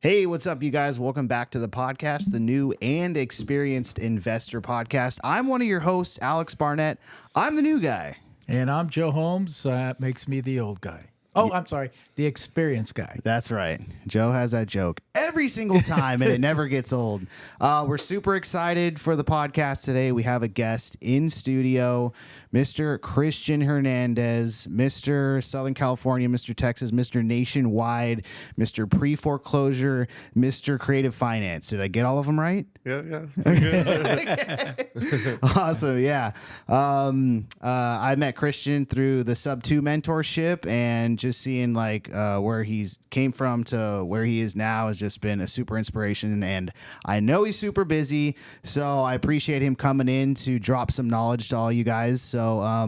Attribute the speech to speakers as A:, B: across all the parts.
A: Hey, what's up, you guys? Welcome back to the podcast, the new and experienced investor podcast. I'm one of your hosts, Alex Barnett. I'm the new guy.
B: And I'm Joe Holmes. That makes me the old guy. Oh, I'm sorry, the experienced guy.
A: That's right. Joe has that joke every single time, and it never gets old. We're super excited for the podcast today. We have a guest in studio, Mr. Christian Hernandez, Mr. Southern California, Mr. Texas, Mr. Nationwide, Mr. Pre-Foreclosure, Mr. Creative Finance. Did I get all of them right?
C: Yeah, it's pretty good.
A: Awesome, yeah. I met Christian through the Sub 2 mentorship, and just seeing like where he's came from to where he is now has just been a super inspiration. And I know he's super busy, so I appreciate him coming in to drop some knowledge to all you guys. So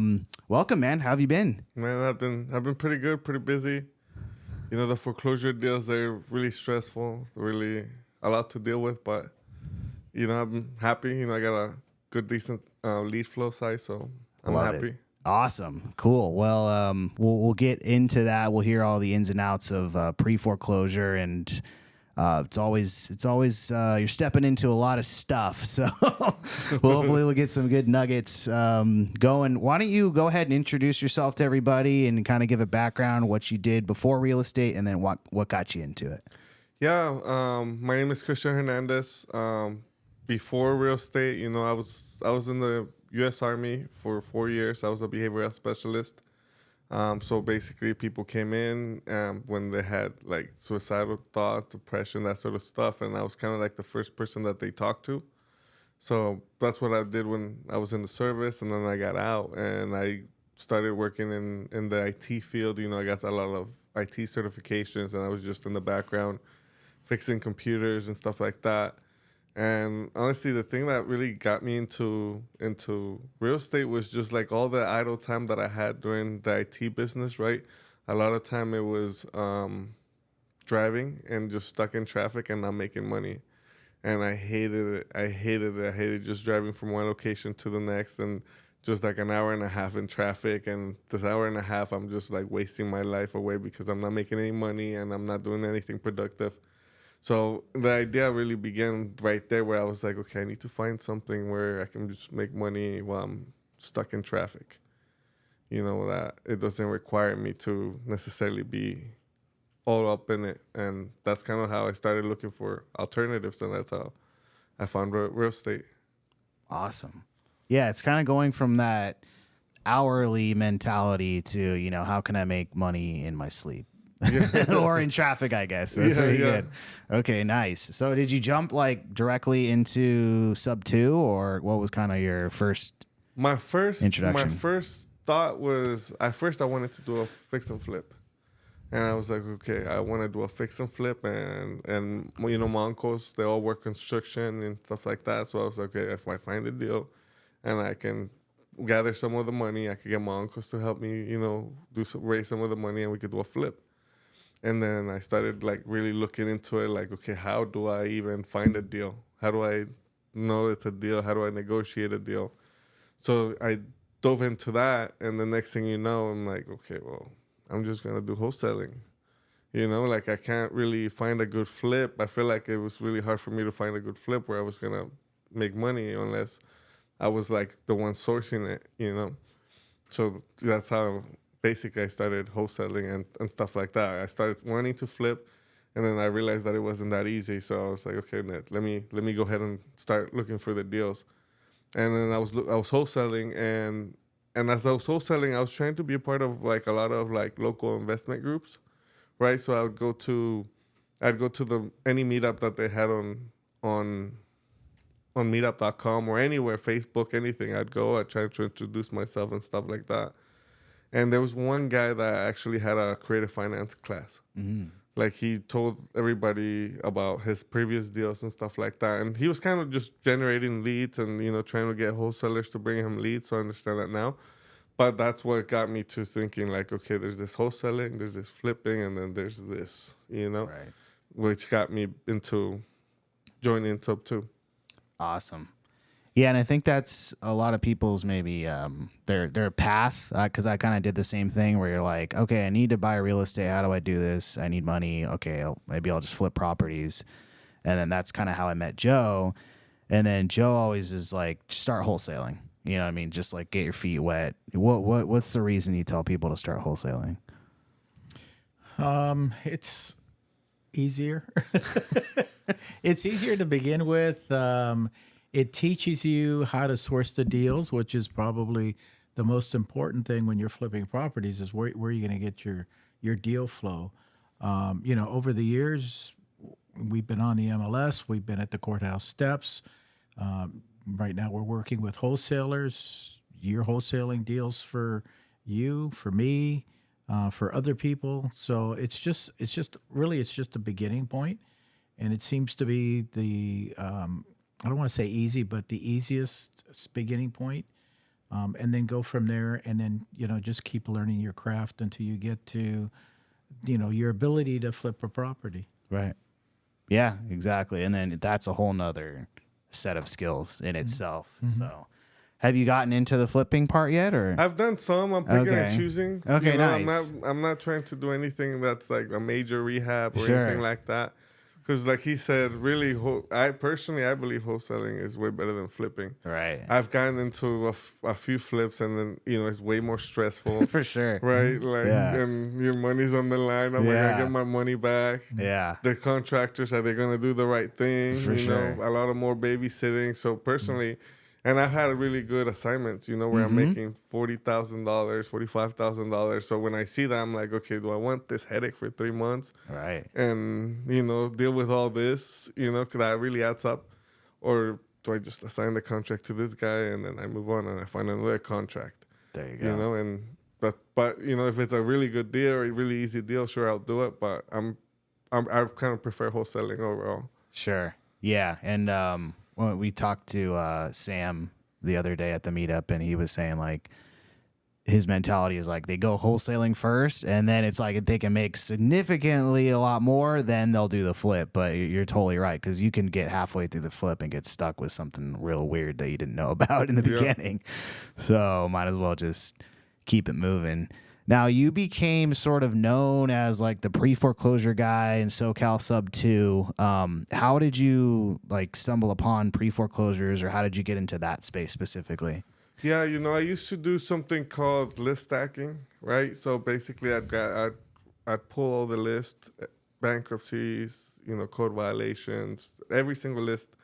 A: welcome, man. How have you been?
C: Man, I've been pretty good, pretty busy. You know, the foreclosure deals, they're really stressful, really a lot to deal with, but you know, I'm happy. You know, I got a good, decent lead flow size, so I'm happy.
A: It. Awesome. Cool. Well, we'll get into that. We'll hear all the ins and outs of pre-foreclosure, and it's always you're stepping into a lot of stuff. So hopefully we'll get some good nuggets going. Why don't you go ahead and introduce yourself to everybody and kind of give a background, what you did before real estate, and then what got you into it?
C: Yeah. My name is Christian Hernandez. Before real estate, you know, I was in the U.S. Army for 4 years. I was a behavioral specialist. So basically, people came in when they had like suicidal thoughts, depression, that sort of stuff, and I was kind of like the first person that they talked to. So that's what I did when I was in the service, and then I got out and I started working in the IT field. You know, I got a lot of IT certifications, and I was just in the background fixing computers and stuff like that. And honestly, the thing that really got me into real estate was just like all the idle time that I had during the IT business, right? A lot of time it was driving and just stuck in traffic and not making money. And I hated it. I hated just driving from one location to the next and just like an hour and a half in traffic. And this hour and a half, I'm just like wasting my life away because I'm not making any money and I'm not doing anything productive. So the idea really began right there where I was like, okay, I need to find something where I can just make money while I'm stuck in traffic. You know, that it doesn't require me to necessarily be all up in it. And that's kind of how I started looking for alternatives, and that's how I found real estate.
A: Awesome. Yeah, it's kind of going from that hourly mentality to, you know, how can I make money in my sleep? Or in traffic, I guess. That's pretty good. Okay, nice. So did you jump like directly into Sub 2, or what was kind of your first introduction?
C: My first thought was, at first I wanted to do a fix and flip. And I was like, okay, I want to do a fix and flip. And you know, my uncles, they all work construction and stuff like that. So I was like, okay, if I find a deal and I can gather some of the money, I could get my uncles to help me, you know, raise some of the money, and we could do a flip. And then I started like really looking into it, like, okay, how do I even find a deal? How do I know it's a deal? How do I negotiate a deal? So I dove into that, and the next thing you know, I'm like, okay, well, I'm just gonna do wholesaling. You know, like I can't really find a good flip. I feel like it was really hard for me to find a good flip where I was gonna make money unless I was like the one sourcing it, you know? So that's how basically I started wholesaling and stuff like that. I started wanting to flip, and then I realized that it wasn't that easy. So I was like, okay, let me go ahead and start looking for the deals. And then I was wholesaling, and as I was wholesaling, I was trying to be a part of like a lot of like local investment groups, right? So I'd go to any meetup that they had on meetup.com or anywhere, Facebook, anything. I'd try to introduce myself and stuff like that. And there was one guy that actually had a creative finance class. Mm-hmm. Like he told everybody about his previous deals and stuff like that. And he was kind of just generating leads and, you know, trying to get wholesalers to bring him leads. So I understand that now. But that's what got me to thinking like, okay, there's this wholesaling, there's this flipping, and then there's this, you know, right, which got me into joining Sub 2.
A: Awesome. Yeah, and I think that's a lot of people's maybe their path, because I kind of did the same thing where you're like, okay, I need to buy real estate. How do I do this? I need money. Okay, maybe I'll just flip properties, and then that's kind of how I met Joe. And then Joe always is like, start wholesaling. You know what I mean? Just like get your feet wet. What's the reason you tell people to start wholesaling?
B: It's easier. It's easier to begin with. It teaches you how to source the deals, which is probably the most important thing when you're flipping properties is where you're going to get your deal flow. Over the years, we've been on the MLS. We've been at the courthouse steps. Right now, we're working with wholesalers. You're wholesaling deals for you, for me, for other people. So it's just a beginning point, and it seems to be the I don't want to say easy, but the easiest beginning point. And then go from there, and then just keep learning your craft until you get to your ability to flip a property.
A: Right. Yeah, exactly. And then that's a whole nother set of skills in itself. So have you gotten into the flipping part yet, or?
C: I've done some. I'm picking and choosing.
A: Okay, nice.
C: I'm not trying to do anything that's like a major rehab or
A: Sure.
C: anything like that. Because like he said, really, I believe wholesaling is way better than flipping.
A: Right.
C: I've gotten into a few flips, and then it's way more stressful.
A: For sure.
C: Right? Like,
A: Yeah.
C: and your money's on the line. I'm like, I get my money back.
A: Yeah.
C: The contractors, are they gonna do the right thing?
A: For sure.
C: A lot of more babysitting. So personally, and I've had really good assignments, where I'm making $40,000, $45,000. So when I see that, I'm like, okay, do I want this headache for 3 months?
A: Right.
C: And, deal with all this, because that really adds up? Or do I just assign the contract to this guy and then I move on and I find another contract?
A: There you go.
C: But if it's a really good deal or a really easy deal, sure, I'll do it. But I kind of prefer wholesaling overall.
A: Sure. Yeah. And when we talked to Sam the other day at the meetup, and he was saying like his mentality is like they go wholesaling first, and then it's like if they can make significantly a lot more, then they'll do the flip. But you're totally right, because you can get halfway through the flip and get stuck with something real weird that you didn't know about in the beginning. So might as well just keep it moving. Now, you became sort of known as like the pre-foreclosure guy in SoCal Sub 2. How did you like stumble upon pre-foreclosures, or how did you get into that space specifically?
C: Yeah, I used to do something called list stacking, right? So basically, I'd pull all the lists, bankruptcies, code violations, every single list,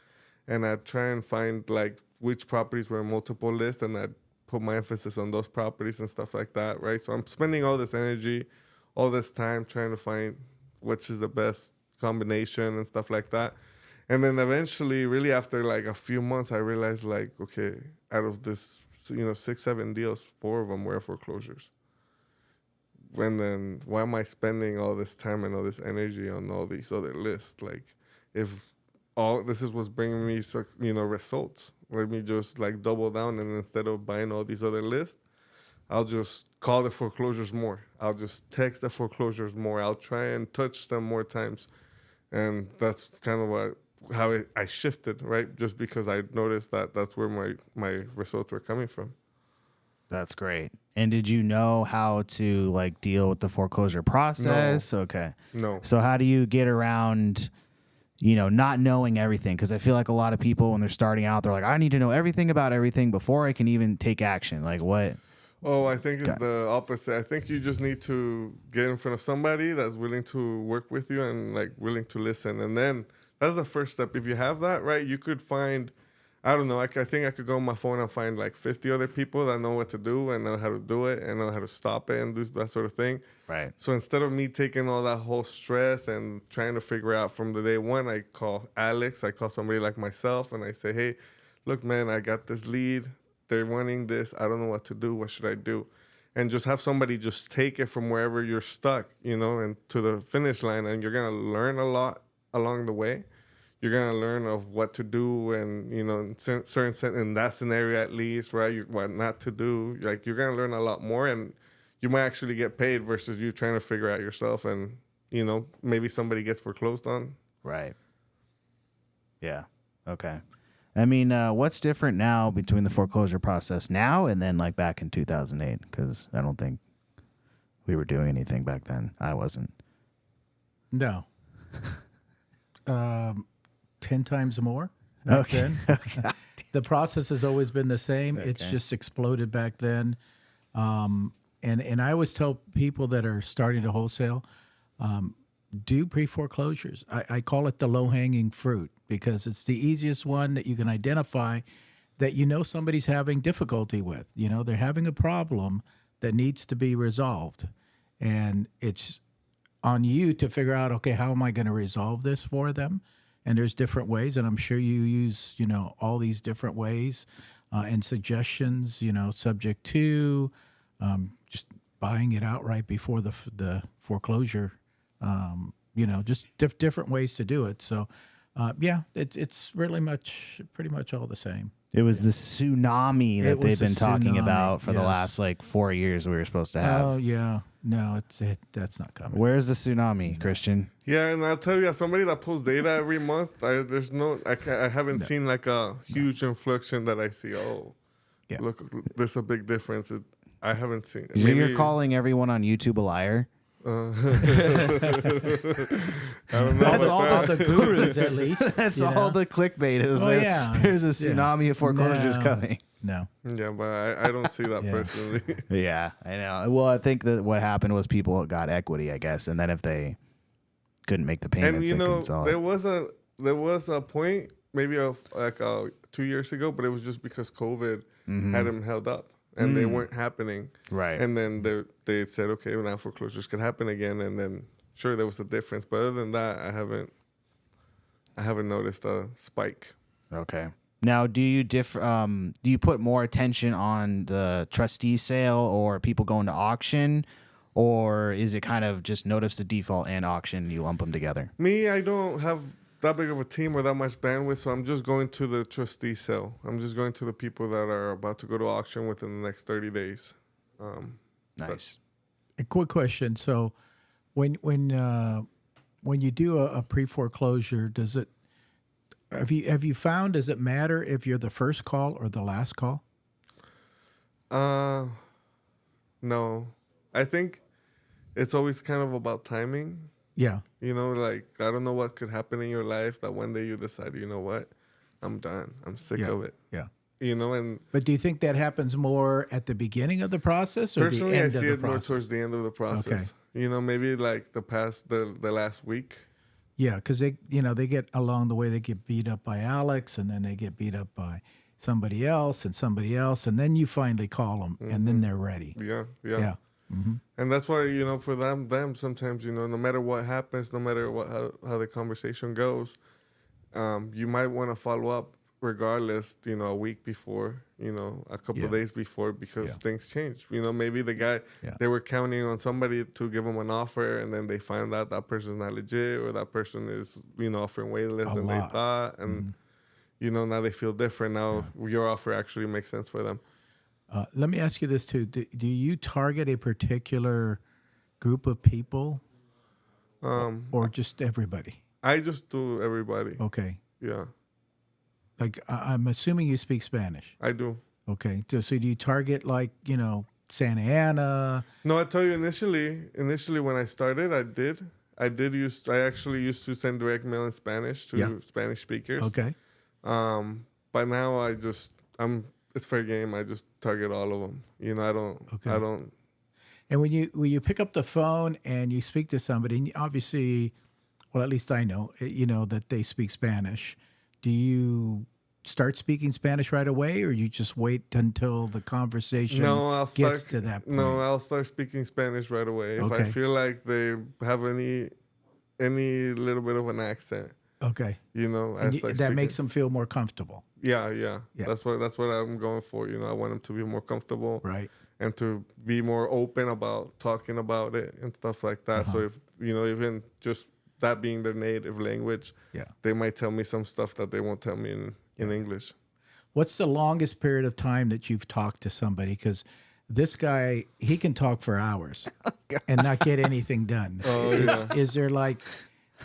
C: and I'd try and find like which properties were in multiple lists, and I'd put my emphasis on those properties and stuff like that, right? So I'm spending all this energy, all this time trying to find which is the best combination and stuff like that. And then eventually, really after like a few months, I realized like, okay, out of this, 6, 7 deals, 4 of them were foreclosures. And then why am I spending all this time and all this energy on all these other lists? Like, if all this is what's bringing me, results, let me just like double down, and instead of buying all these other lists, I'll just call the foreclosures more. I'll just text the foreclosures more. I'll try and touch them more times. And that's kind of how I shifted, right? Just because I noticed that that's where my results were coming from.
A: That's great. And did you know how to like deal with the foreclosure process?
C: No.
A: Okay.
C: No.
A: So how do you get around, not knowing everything? Because I feel like a lot of people when they're starting out, they're like, I need to know everything about everything before I can even take action. Like what?
C: Oh, I think it's the opposite. I think you just need to get in front of somebody that's willing to work with you and like willing to listen. And then that's the first step. If you have that, right, you could find, I don't know, I think I could go on my phone and find like 50 other people that know what to do and know how to do it and know how to stop it and do that sort of thing.
A: Right.
C: So instead of me taking all that whole stress and trying to figure out from the day one, I call Alex, I call somebody like myself, and I say, hey, look, man, I got this lead. They're wanting this. I don't know what to do. What should I do? And just have somebody just take it from wherever you're stuck, and to the finish line. And you're going to learn a lot along the way. You're going to learn of what to do and, in that scenario at least, right? What not to do. Like, you're going to learn a lot more, and you might actually get paid versus you trying to figure out yourself and, maybe somebody gets foreclosed on.
A: Right. Yeah. Okay. I mean, what's different now between the foreclosure process now and then like back in 2008? Because I don't think we were doing anything back then. I wasn't.
B: No. 10 times more back then.
A: Okay.
B: The process has always been the same. It's
A: Okay.
B: just exploded back then. And I always tell people that are starting to wholesale, do pre-foreclosures. I call it the low-hanging fruit because it's the easiest one that you can identify that you know somebody's having difficulty with. You know, they're having a problem that needs to be resolved. And it's on you to figure out, okay, how am I going to resolve this for them? And there's different ways, and I'm sure you use, you know, all these different ways and suggestions, you know, subject to just buying it outright before the foreclosure, you know, just different ways to do it. So, yeah, it's really pretty much all the same.
A: It was the tsunami that
B: It
A: they've
B: was
A: been
B: a
A: talking
B: tsunami,
A: about for the
B: yes.
A: last like 4 years we were supposed to have.
B: Oh, yeah. No, that's not coming.
A: Where's the tsunami, Christian?
C: Yeah, and I'll tell you, as somebody that pulls data every month, I haven't seen like a huge inflection that I see. Oh,
B: Yeah.
C: look, there's a big difference. I haven't seen.
A: So you're calling everyone on YouTube a liar?
C: I don't know.
A: That's
C: about
A: all
C: that.
B: The gurus, at least.
A: That's
B: you
A: all
B: know?
A: the clickbait. It was
B: Oh,
A: like,
B: yeah.
A: there's a tsunami of foreclosures
B: No.
A: coming.
B: No.
C: Yeah, but I don't see that
B: Yeah.
C: personally.
A: Yeah, I know. Well, I think that what happened was people got equity, I guess, and then if they couldn't make the payments,
C: And you
A: they
C: know,
A: couldn't sell it.
C: there was a point maybe of like 2 years ago, but it was just because COVID had them held up and they weren't happening.
A: Right.
C: And then they said, okay, well, now foreclosures could happen again, and then sure there was a difference, but other than that, I haven't noticed a spike.
A: Okay. Now, do you put more attention on the trustee sale or people going to auction, or is it kind of just notice the default and auction, you lump them together?
C: Me, I don't have that big of a team or that much bandwidth, so I'm just going to the trustee sale. I'm just going to the people that are about to go to auction within the next 30 days.
A: Nice.
B: A quick question. So, when you do a pre-foreclosure, does it have you found, does it matter if you're the first call or the last call?
C: No, I think it's always kind of about timing.
B: Yeah.
C: You know, like, I don't know what could happen in your life that one day you decide, you know what, I'm done. I'm sick
B: Yeah.
C: of it.
B: Yeah.
C: You know, and
B: But do you think that happens more at the beginning of the process or
C: personally,
B: the
C: I
B: end
C: see
B: of
C: it
B: the
C: more
B: process?
C: towards the end of the process. You know, maybe like the last week.
B: Yeah, because they get along the way, they get beat up by Alex, and then they get beat up by somebody else, and then you finally call them, and then they're ready.
C: Yeah.
B: Yeah.
C: And that's why, you know, for them sometimes, you know, no matter what happens, no matter how the conversation goes, you might want to follow up regardless, you know, a week before, you know, a couple of days before, because things change. You know, maybe the guy, they were counting on somebody to give them an offer, and then they find out that person's not legit, or that person is, you know, offering way less than they thought. And, you know, now they feel different. Now your offer actually makes sense for them.
B: Let me ask you this too. Do you target a particular group of people or just everybody?
C: I just do everybody.
B: Okay.
C: Yeah,
B: Like, I'm assuming you speak Spanish.
C: I do.
B: Okay. So do you target, like, you know, Santa Ana?
C: No, I tell you, initially when I started, I actually used to send direct mail in Spanish to Spanish speakers.
B: Okay.
C: But now it's fair game. I just target all of them. You know, I don't.
B: And when you pick up the phone and you speak to somebody, and obviously, well, at least I know, you know, that they speak Spanish. Do you start speaking Spanish right away, or you just wait until the conversation gets to that point?
C: No, I'll start speaking Spanish right away. If I feel like they have any little bit of an accent.
B: Okay.
C: You know,
B: that makes them feel more comfortable.
C: Yeah. That's what I'm going for. You know, I want them to be more comfortable.
B: Right.
C: And to be more open about talking about it and stuff like that. So if, you know, even just that being their native language, they might tell me some stuff that they won't tell me in English.
B: What's the longest period of time that you've talked to somebody? Because this guy, he can talk for hours and not get anything done. Is there, like,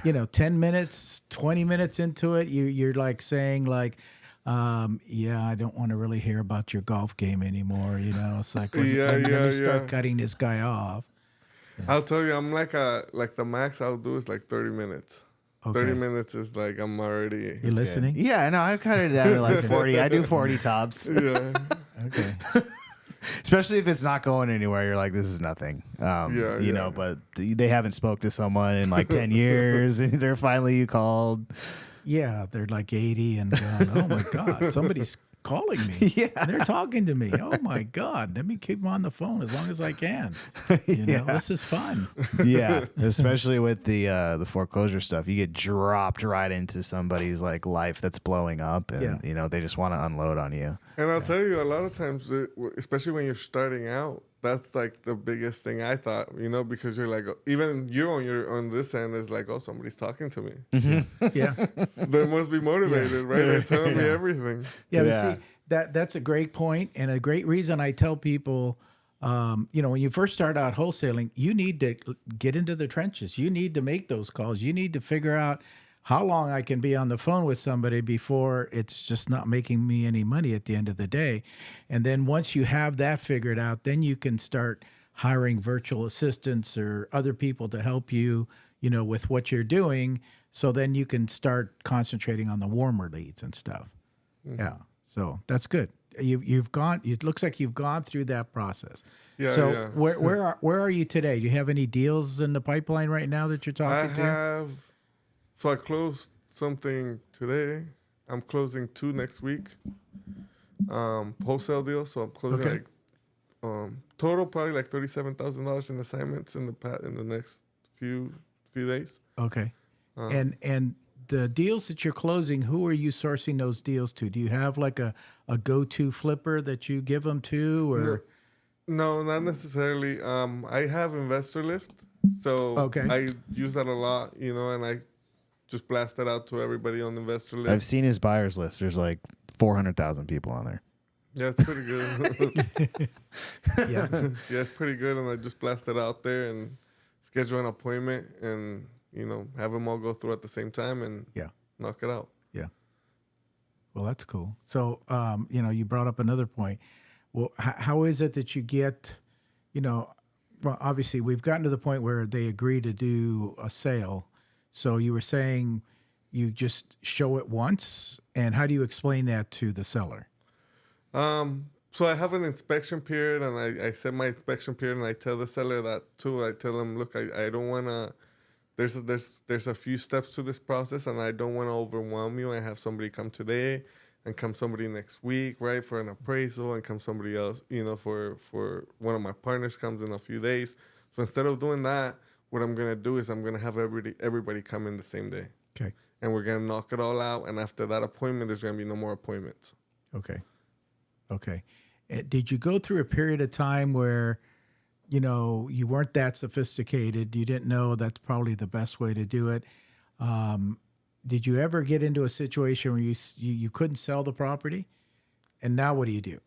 B: you know, 10 minutes, 20 minutes into it, you're like saying, like, Yeah, I don't want to really hear about your golf game anymore. It's like,
C: Yeah,
B: let
C: yeah,
B: me start
C: yeah.
B: cutting this guy off.
C: I'll tell you, I'm like the max I'll do is like 30 minutes. 30
B: Okay.
C: minutes is like I'm already.
B: You
A: Good.
B: listening?
A: Yeah, no, I've cut it down to like 40. I do 40 tops.
C: Yeah.
B: Okay.
A: Especially if it's not going anywhere, you're like, this is nothing.
C: Yeah,
A: you
C: yeah.
A: know, but they haven't spoke to someone in like 10 years, and they're finally you called.
B: Yeah, they're like 80 and going, oh my God, somebody's calling me.
A: Yeah.
B: They're talking to me. Oh my God, let me keep them on the phone as long as I can. This is fun.
A: Yeah, especially with the foreclosure stuff, you get dropped right into somebody's like life that's blowing up, and they just want to unload on you.
C: And I'll tell you, a lot of times, especially when you're starting out, that's like the biggest thing I thought, because you're like, even you on this end is like, oh, somebody's talking to me.
B: Yeah.
C: They must be motivated, right? They're telling me everything.
B: Yeah, but
A: Yeah.
B: see, that's a great point and a great reason I tell people, when you first start out wholesaling, you need to get into the trenches. You need to make those calls. You need to figure out how long I can be on the phone with somebody before it's just not making me any money at the end of the day. And then once you have that figured out, then you can start hiring virtual assistants or other people to help you, with what you're doing. So then you can start concentrating on the warmer leads and stuff. Yeah. So that's good. You've gone, it looks like you've gone through that process.
C: Yeah,
B: So
C: yeah.
B: where are you today? Do you have any deals in the pipeline right now that you're talking to?
C: So I closed something today. I'm closing 2 next week. Wholesale deals. So I'm closing total probably like $37,000 in assignments in the next few days.
B: Okay. And the deals that you're closing, who are you sourcing those deals to? Do you have like a go-to flipper that you give them to, or?
C: No, not necessarily. I have Investor Lift, so I use that a lot, and I just blast it out to everybody on Investor Lift.
A: I've seen his buyers list. There's like 400,000 people on there.
C: Yeah, it's pretty good.
B: Yeah.
C: Yeah, it's pretty good, and I just blast it out there and schedule an appointment and have them all go through at the same time and knock it out.
B: Yeah. Well, that's cool. So, you brought up another point. Well, how is it that you get, well, obviously we've gotten to the point where they agree to do a sale. So you were saying you just show it once, and how do you explain that to the seller?
C: So I have an inspection period, and I set my inspection period, and I tell the seller that too. I tell them, look, I don't want to. There's a few steps to this process, and I don't want to overwhelm you. I have somebody come today, and come somebody next week, right, for an appraisal, and come somebody else, for one of my partners comes in a few days. So instead of doing that, what I'm gonna do is I'm gonna have everybody come in the same day.
B: Okay.
C: And we're gonna knock it all out. And after that appointment, there's gonna be no more appointments.
B: Okay. Did you go through a period of time where, you weren't that sophisticated? You didn't know that's probably the best way to do it. Did you ever get into a situation where you couldn't sell the property? And now what do you do?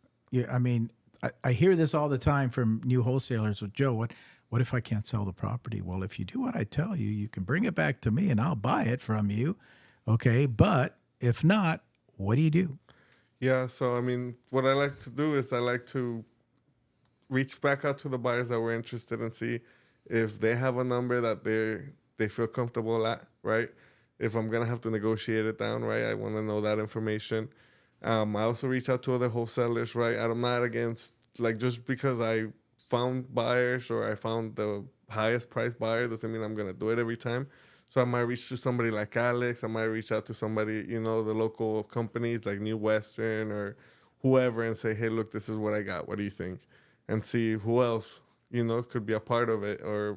B: I hear this all the time from new wholesalers. With Joe, what if I can't sell the property? Well, if you do what I tell you, you can bring it back to me and I'll buy it from you. Okay. But if not, what do you do?
C: Yeah, so what I like to do is I like to reach back out to the buyers that were interested and see if they have a number that they feel comfortable at, right? If I'm gonna have to negotiate it down, right? I want to know that information. I also reach out to other wholesalers, right? I'm not against, like, just because I found buyers or I found the highest price buyer doesn't mean I'm gonna do it every time. So I might reach to somebody like Alex. I might reach out to somebody, the local companies like New Western or whoever, and say, hey, look, this is what I got. What do you think? And see who else, could be a part of it, or,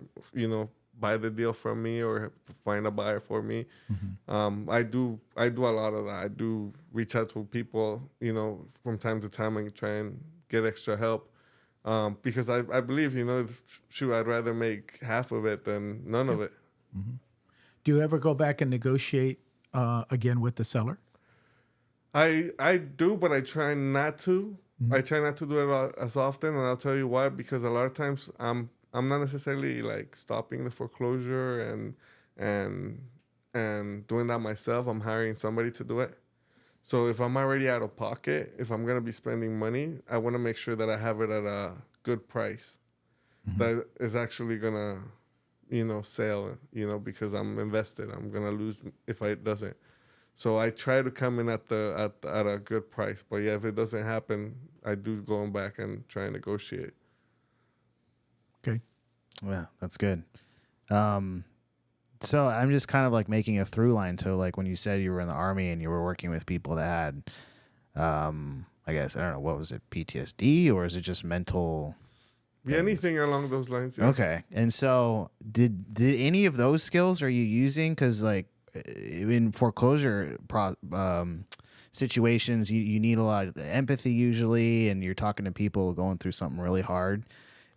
C: buy the deal from me or find a buyer for me. Mm-hmm. I do a lot of that. I do reach out to people, from time to time and try and get extra help. Because I believe, I'd rather make half of it than none of it.
B: Mm-hmm. Do you ever go back and negotiate again with the seller?
C: I do, but I try not to. Mm-hmm. I try not to do it as often, and I'll tell you why. Because a lot of times I'm not necessarily like stopping the foreclosure and doing that myself. I'm hiring somebody to do it. So if I'm already out of pocket, if I'm gonna be spending money, I want to make sure that I have it at a good price that is actually gonna, sell. Because I'm invested. I'm gonna lose if it doesn't. So I try to come in at a good price. But yeah, if it doesn't happen, I do go back and try and negotiate.
B: Okay.
A: Yeah, that's good. So I'm just kind of like making a through line to like when you said you were in the Army and you were working with people that had, I guess, I don't know, what was it, PTSD, or is it just mental?
C: Yeah, anything along those lines. Yeah.
A: Okay. And so did any of those skills are you using? Because like in foreclosure situations, you need a lot of empathy usually, and you're talking to people going through something really hard.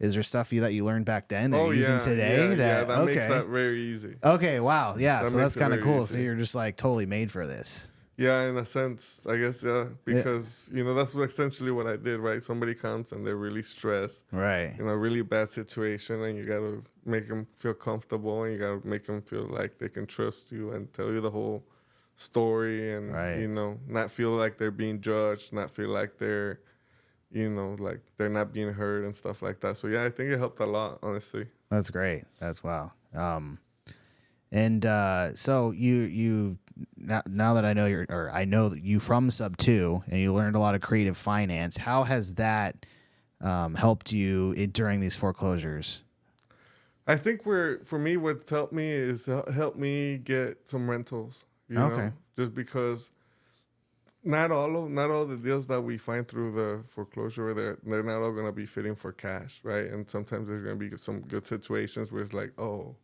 A: Is there stuff that you learned back then that you're using today?
C: That makes that very easy.
A: Okay, wow. Yeah, so that's kind of cool.
C: Easy.
A: So you're just like totally made for this.
C: Yeah, in a sense, I guess, because, that's essentially what I did, right? Somebody comes and they're really stressed.
A: Right.
C: In a really bad situation, and you got to make them feel comfortable, and you got to make them feel like they can trust you and tell you the whole story, and, not feel like they're being judged, not feel like they're, like they're not being heard and stuff like that. So, yeah, I think it helped a lot, honestly.
A: That's great. That's wow. And so you now that I know that you from Sub 2 and you learned a lot of creative finance, how has that helped you during these foreclosures?
C: I think for me, what's helped me is help me get some rentals. Know, just because not all the deals that we find through the foreclosure, they're not all gonna be fitting for cash, right? And sometimes there's gonna be some good situations where it's like, oh,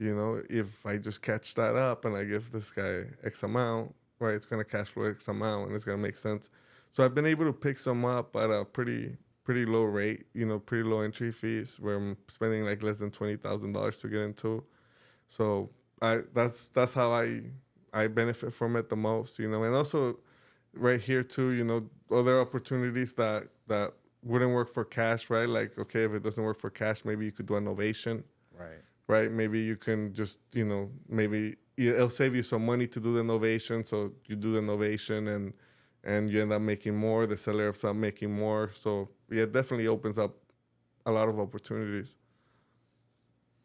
C: if I just catch that up and I give this guy X amount, right, it's gonna cash flow X amount and it's gonna make sense. So I've been able to pick some up at a pretty low rate, pretty low entry fees, where I'm spending like less than $20,000 to get into. So that's how I benefit from it the most, and also right here too, other opportunities that wouldn't work for cash, right? Like, okay, if it doesn't work for cash, maybe you could do a novation. Right? Maybe you can just, maybe it'll save you some money to do the novation. So you do the novation and you end up making more. The seller ends up making more. So yeah, it definitely opens up a lot of opportunities.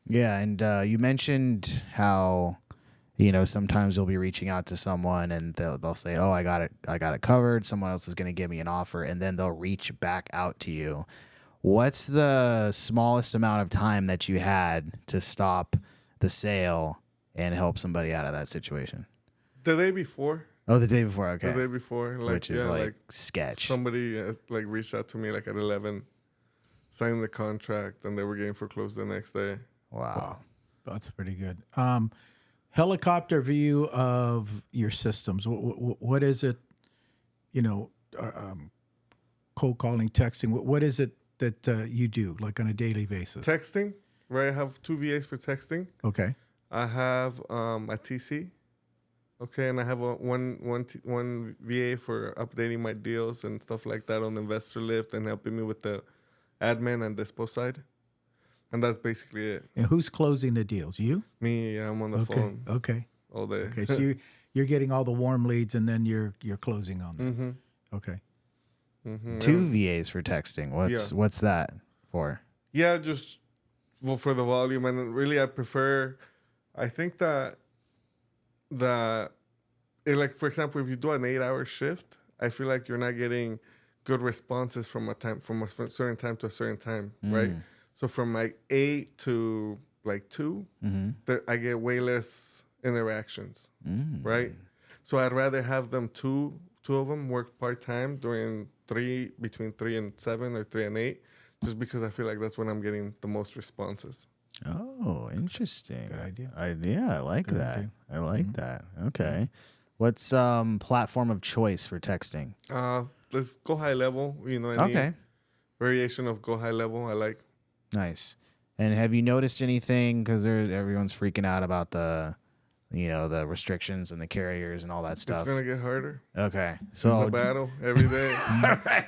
A: Yeah. And you mentioned how, sometimes you'll be reaching out to someone and they'll say, oh, I got it covered. Someone else is going to give me an offer, and then they'll reach back out to you. What's the smallest amount of time that you had to stop the sale and help somebody out of that situation?
C: The day before.
A: Oh, the day before. Okay.
C: The day before. Like,
A: which is like sketch.
C: Somebody like reached out to me like at 11, signed the contract, and they were getting foreclosed the next day.
A: Wow.
B: That's pretty good. Helicopter view of your systems. What is it, cold calling, texting? What is it that you do like on a daily basis?
C: Texting, right? I have 2 VAs for texting.
B: Okay.
C: I have a TC. Okay, and I have one VA for updating my deals and stuff like that on the investor lift and helping me with the admin and dispo side. And that's basically it.
B: And who's closing the deals? You?
C: Me, yeah, I'm on the phone.
B: Okay.
C: All day.
B: Okay, so you're getting all the warm leads and then you're closing on them.
C: Mm-hmm.
B: Okay.
C: Mm-hmm,
A: 2 VAs for texting. What's that for?
C: Yeah, just for the volume, and really I think that like, for example, if you do an 8-hour shift, I feel like you're not getting good responses from a certain time to a certain time, right? So from like 8 to like 2, I get way less interactions, right? So I'd rather have them two of them work part-time during between 3 and 7 or 3 and 8, just because I feel like that's when I'm getting the most responses.
A: Oh, interesting.
B: Good idea.
A: I like
B: Good
A: that.
B: idea.
A: I like that. Okay. What's platform of choice for texting?
C: Let's go high level, any variation of go high level I like.
A: Nice. And have you noticed anything, because everyone's freaking out about the restrictions and the carriers and all that stuff?
C: It's gonna get harder.
A: Okay, so
C: it's a battle every day.
A: Right.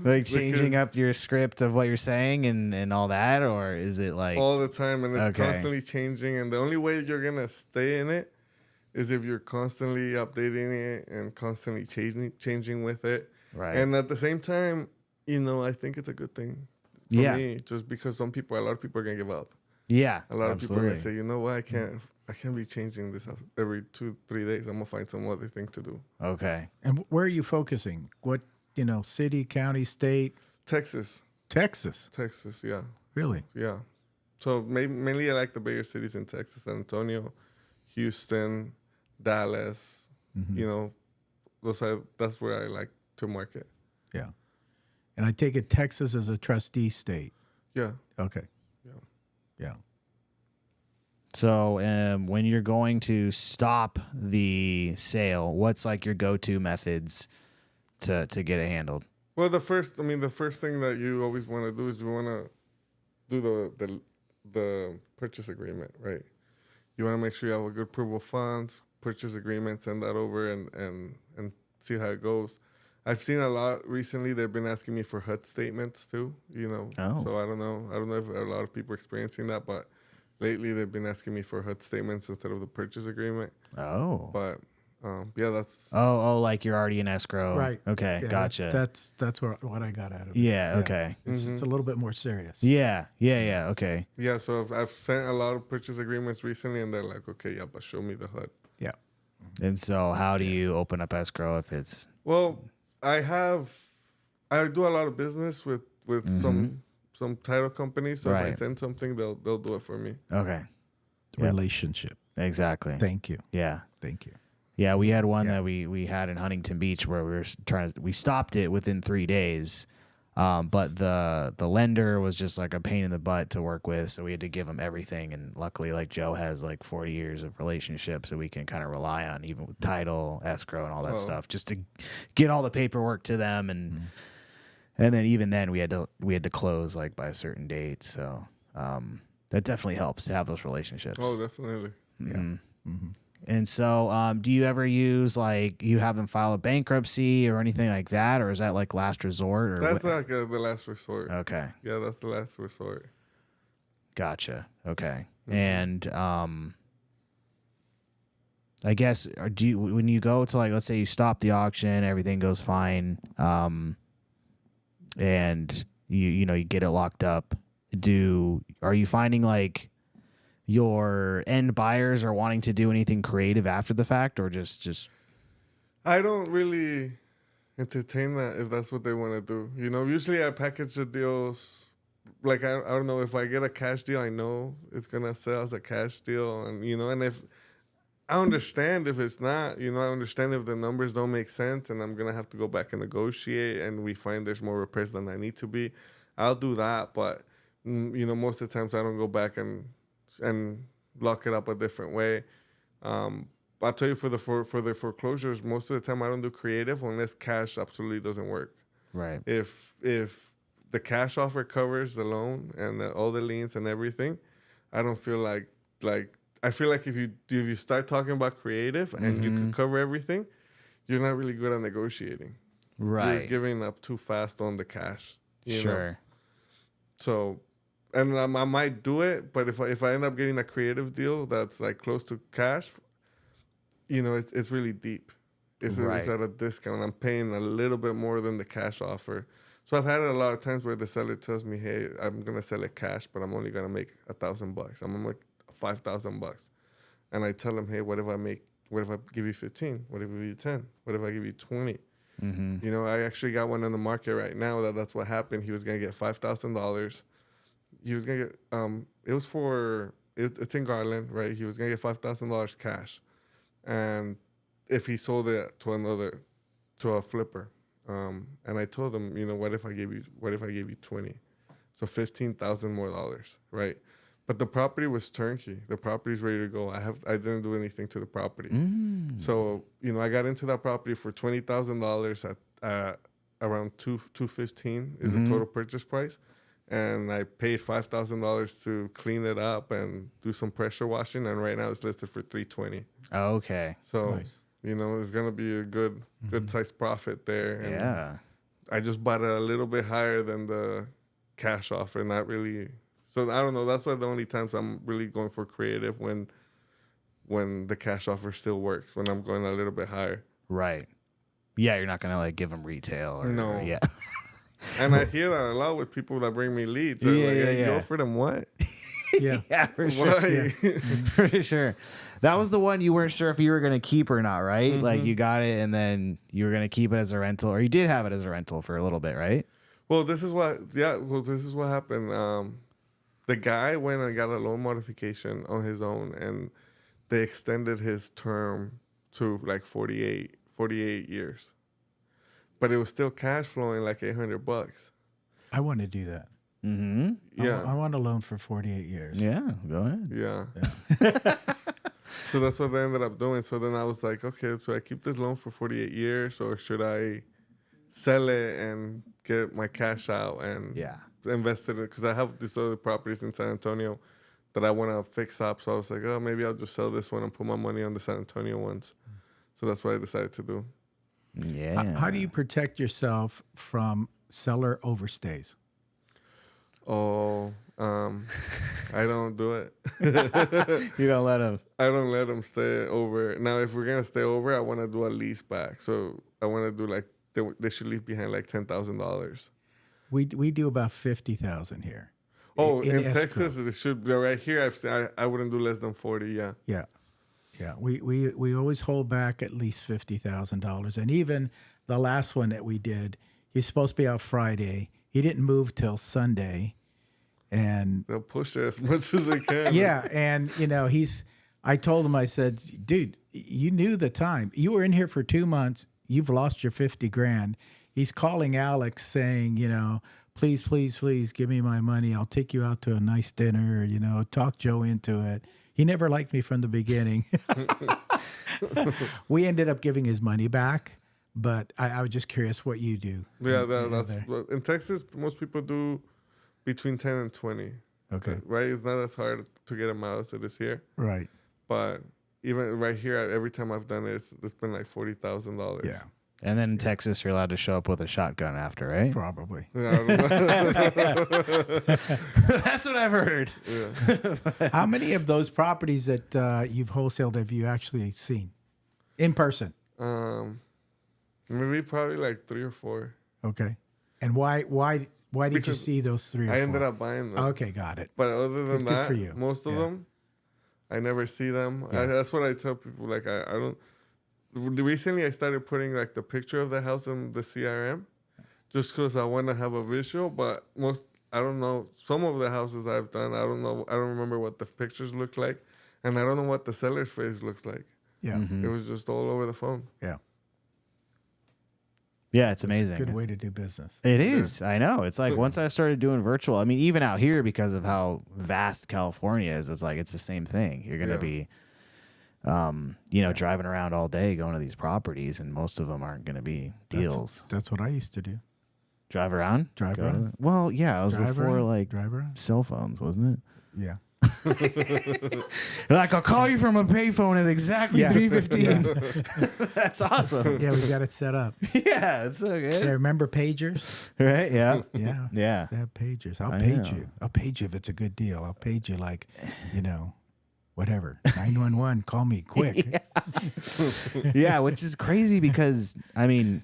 A: Like changing up your script of what you're saying and all that, or is it like
C: all the time? And it's constantly changing. And the only way you're gonna stay in it is if you're constantly updating it and constantly changing with it.
A: Right.
C: And at the same time, I think it's a good thing for me, just because a lot of people are gonna give up.
A: Yeah.
C: A lot of people are
A: absolutely.
C: gonna say, you know what, I can't be changing this every 2-3 days. I'm gonna find some other thing to do.
A: Okay.
B: And where are you focusing? What, city, county, state?
C: Texas,
B: Texas.
C: yeah,
B: Really?
C: yeah. So mainly I like the bigger cities in Texas: San Antonio, Houston, Dallas. That's where I like to market.
B: Yeah. And I take it Texas is a trustee state.
C: Yeah.
B: Okay.
C: Yeah.
B: Yeah.
A: So when you're going to stop the sale, what's like your go-to methods to get it handled?
C: Well, the first thing that you always want to do is you want to do the purchase agreement, right? You want to make sure you have a good approval of funds, purchase agreement, send that over and see how it goes. I've seen a lot recently. They've been asking me for HUD statements too,
A: Oh.
C: So I don't know if a lot of people are experiencing that, but lately they've been asking me for HUD statements instead of the purchase agreement.
A: Oh.
C: But yeah, that's
A: like you're already in escrow.
B: Right.
A: Okay.
B: Yeah,
A: Gotcha.
B: That's what I got out of it.
A: Yeah. Okay.
B: It's a little bit more serious.
A: Yeah. Okay.
C: yeah. So I've sent a lot of purchase agreements recently, and they're like, okay, yeah, but show me the HUD.
B: Yeah.
A: And so how do you open up escrow if it's...
C: Well, I do a lot of business with some title companies. So if I
A: Right.
C: send something, they'll do it for me.
A: Okay. Yep.
B: Relationship.
A: Exactly.
B: Thank you.
A: Yeah.
B: Thank you.
A: Yeah, we had one that we had in Huntington Beach where we stopped it within 3 days. But the lender was just like a pain in the butt to work with, so we had to give him everything. And luckily, like Joe has like 40 years of relationships that we can kind of rely on, even with title, escrow, and all that stuff, just to get all the paperwork to them. And then even then we had to close like by a certain date. So that definitely helps to have those relationships.
C: Oh, definitely.
B: Yeah. Mm-hmm.
A: And so, do you ever use like you have them file a bankruptcy or anything like that, or is that like last resort? Or
C: That's like the last resort.
A: Okay,
C: Yeah, that's the last resort.
A: gotcha. Okay, and I guess when you go to like, let's say you stop the auction, everything goes fine, and you get it locked up. Are you finding like your end buyers are wanting to do anything creative after the fact, or just
C: I don't really entertain that if that's what they want to do. Usually I package the deals. Like, I don't know, if I get a cash deal, I know it's going to sell as a cash deal. And, and if I understand if it's not, I understand if the numbers don't make sense and I'm going to have to go back and negotiate and we find there's more repairs than I need to be, I'll do that. But, most of the times I don't go back and lock it up a different way. I'll tell you for the foreclosures, most of the time I don't do creative unless cash absolutely doesn't work.
A: right?
C: If the cash offer covers the loan and all the liens and everything, I don't feel like I feel like if you start talking about creative and you can cover everything, you're not really good at negotiating.
A: Right.
C: You're giving up too fast on the cash. You
A: Sure.
C: know? So. And I might do it, but if I end up getting a creative deal that's like close to cash, it's really deep. It's at a discount. I'm paying a little bit more than the cash offer. So I've had it a lot of times where the seller tells me, "Hey, I'm gonna sell it cash, but I'm only gonna make $1,000. I'm gonna make $5,000." And I tell him, "Hey, what if I give you 15? What if I give you 10? What if I give you 20?" I actually got one on the market right now that's what happened. He was gonna get $5,000. He was gonna get it's in Garland, right? He was gonna get $5,000 cash, and if he sold it to a flipper, and I told him, what if I gave you 20, so $15,000 more dollars, right? But the property was turnkey. The property's ready to go. I didn't do anything to the property, so I got into that property for $20,000 at around $215 is the total purchase price. And I paid $5,000 to clean it up and do some pressure washing. And right now it's listed for $320.
A: Okay.
C: So,
B: Nice.
C: It's going to be a good sized profit there. And
A: Yeah.
C: I just bought it a little bit higher than the cash offer. Not really. So I don't know. That's one of the only times I'm really going for creative when when the cash offer still works, when I'm going a little bit higher.
A: Right. Yeah, you're not gonna like give them retail or
C: No.
A: yeah.
C: And I hear that a lot with people that bring me leads.
A: Yeah,
C: Like, hey,
A: yeah.
C: you offer them what?
B: Yeah.
A: Yeah, for sure.
C: Why?
A: For sure. That was the one you weren't sure if you were going to keep or not, right? Like you got it and then you were going to keep it as a rental, or you did have it as a rental for a little bit, right?
C: Well, this is what happened. The guy went and got a loan modification on his own, and they extended his term to like 48 years. But it was still cash flowing like $800.
B: I want to do that.
A: Mm-hmm.
C: Yeah.
B: I want a loan for 48 years.
A: Yeah, go ahead.
C: Yeah. So that's what they ended up doing. So then I was like, okay, so I keep this loan for 48 years, or should I sell it and get my cash out and
A: Yeah.
C: invest in it? Because I have these other properties in San Antonio that I want to fix up. So I was like, oh, maybe I'll just sell this one and put my money on the San Antonio ones. So that's what I decided to do.
A: Yeah.
B: How do you protect yourself from seller overstays?
C: Oh, I don't do it.
A: You don't let them.
C: I don't let them stay over. Now, if we're gonna stay over, I want to do a lease back. So I want to do like they should leave behind like $10,000.
B: We do about 50,000 here.
C: Oh, in
B: escrow.
C: Texas, it should be right here. I wouldn't do less than 40. Yeah.
B: Yeah. Yeah. We always hold back at least $50,000. And even the last one that we did, he's supposed to be out Friday. He didn't move till Sunday. And
C: They'll push it as much as they can.
B: yeah. And, I told him, I said, dude, you knew the time. You were in here for 2 months. You've lost your 50 grand. He's calling Alex saying, please, please, please give me my money. I'll take you out to a nice dinner, talk Joe into it. He never liked me from the beginning. We ended up giving his money back, but I was just curious what you do.
C: Yeah, that's in Texas. Most people do between 10 and 20.
B: Okay.
C: Right? It's not as hard to get them out as it is here.
B: Right.
C: But even right here, every time I've done it, it's been like $40,000.
B: Yeah.
A: And then in Texas, you're allowed to show up with a shotgun after, right?
B: Probably.
C: Yeah, I don't know.
A: That's what I've heard.
C: Yeah.
B: How many of those properties that you've wholesaled have you actually seen in person?
C: Maybe probably like 3 or 4.
B: Okay. And why did you
C: Because
B: see those 3 or 4?
C: I ended up buying them.
B: Okay, got it.
C: But other than
B: Good
C: that,
B: for you.
C: most of
B: Yeah.
C: them, I never see them.
B: Yeah.
C: That's what I tell people. Like I don't. Recently, I started putting like the picture of the house in the CRM, just because I want to have a visual. But I don't know. Some of the houses I've done, I don't know. I don't remember what the pictures look like, and I don't know what the seller's face looks like.
B: Yeah.
A: Mm-hmm.
C: It was just all over the phone.
B: Yeah.
A: Yeah, it's amazing.
B: Good way to do business.
A: It is. I know. It's like once I started doing virtual, I mean, even out here, because of how vast California is, it's like it's the same thing. You're going to be, driving around all day going to these properties, and most of them aren't going to be deals.
B: That's what I used to do.
A: Drive around?
B: Drive
A: Go
B: around.
A: to- Well, yeah, it was
B: Drive
A: before
B: around.
A: like
B: Drive around.
A: cell phones, wasn't it?
B: Yeah.
A: You're like, I'll call you from a payphone at exactly
B: Yeah.
A: 3:15. That's awesome.
B: Yeah, we got it set up.
A: Yeah, it's so
B: I
A: good.
B: remember pagers.
A: Right? Yeah.
B: Yeah.
A: Yeah.
B: They have pagers. I'll
A: I
B: page
A: know.
B: you. I'll page you if it's a good deal. I'll page you like, whatever. 911, call me quick.
A: Yeah, which is crazy because, I mean,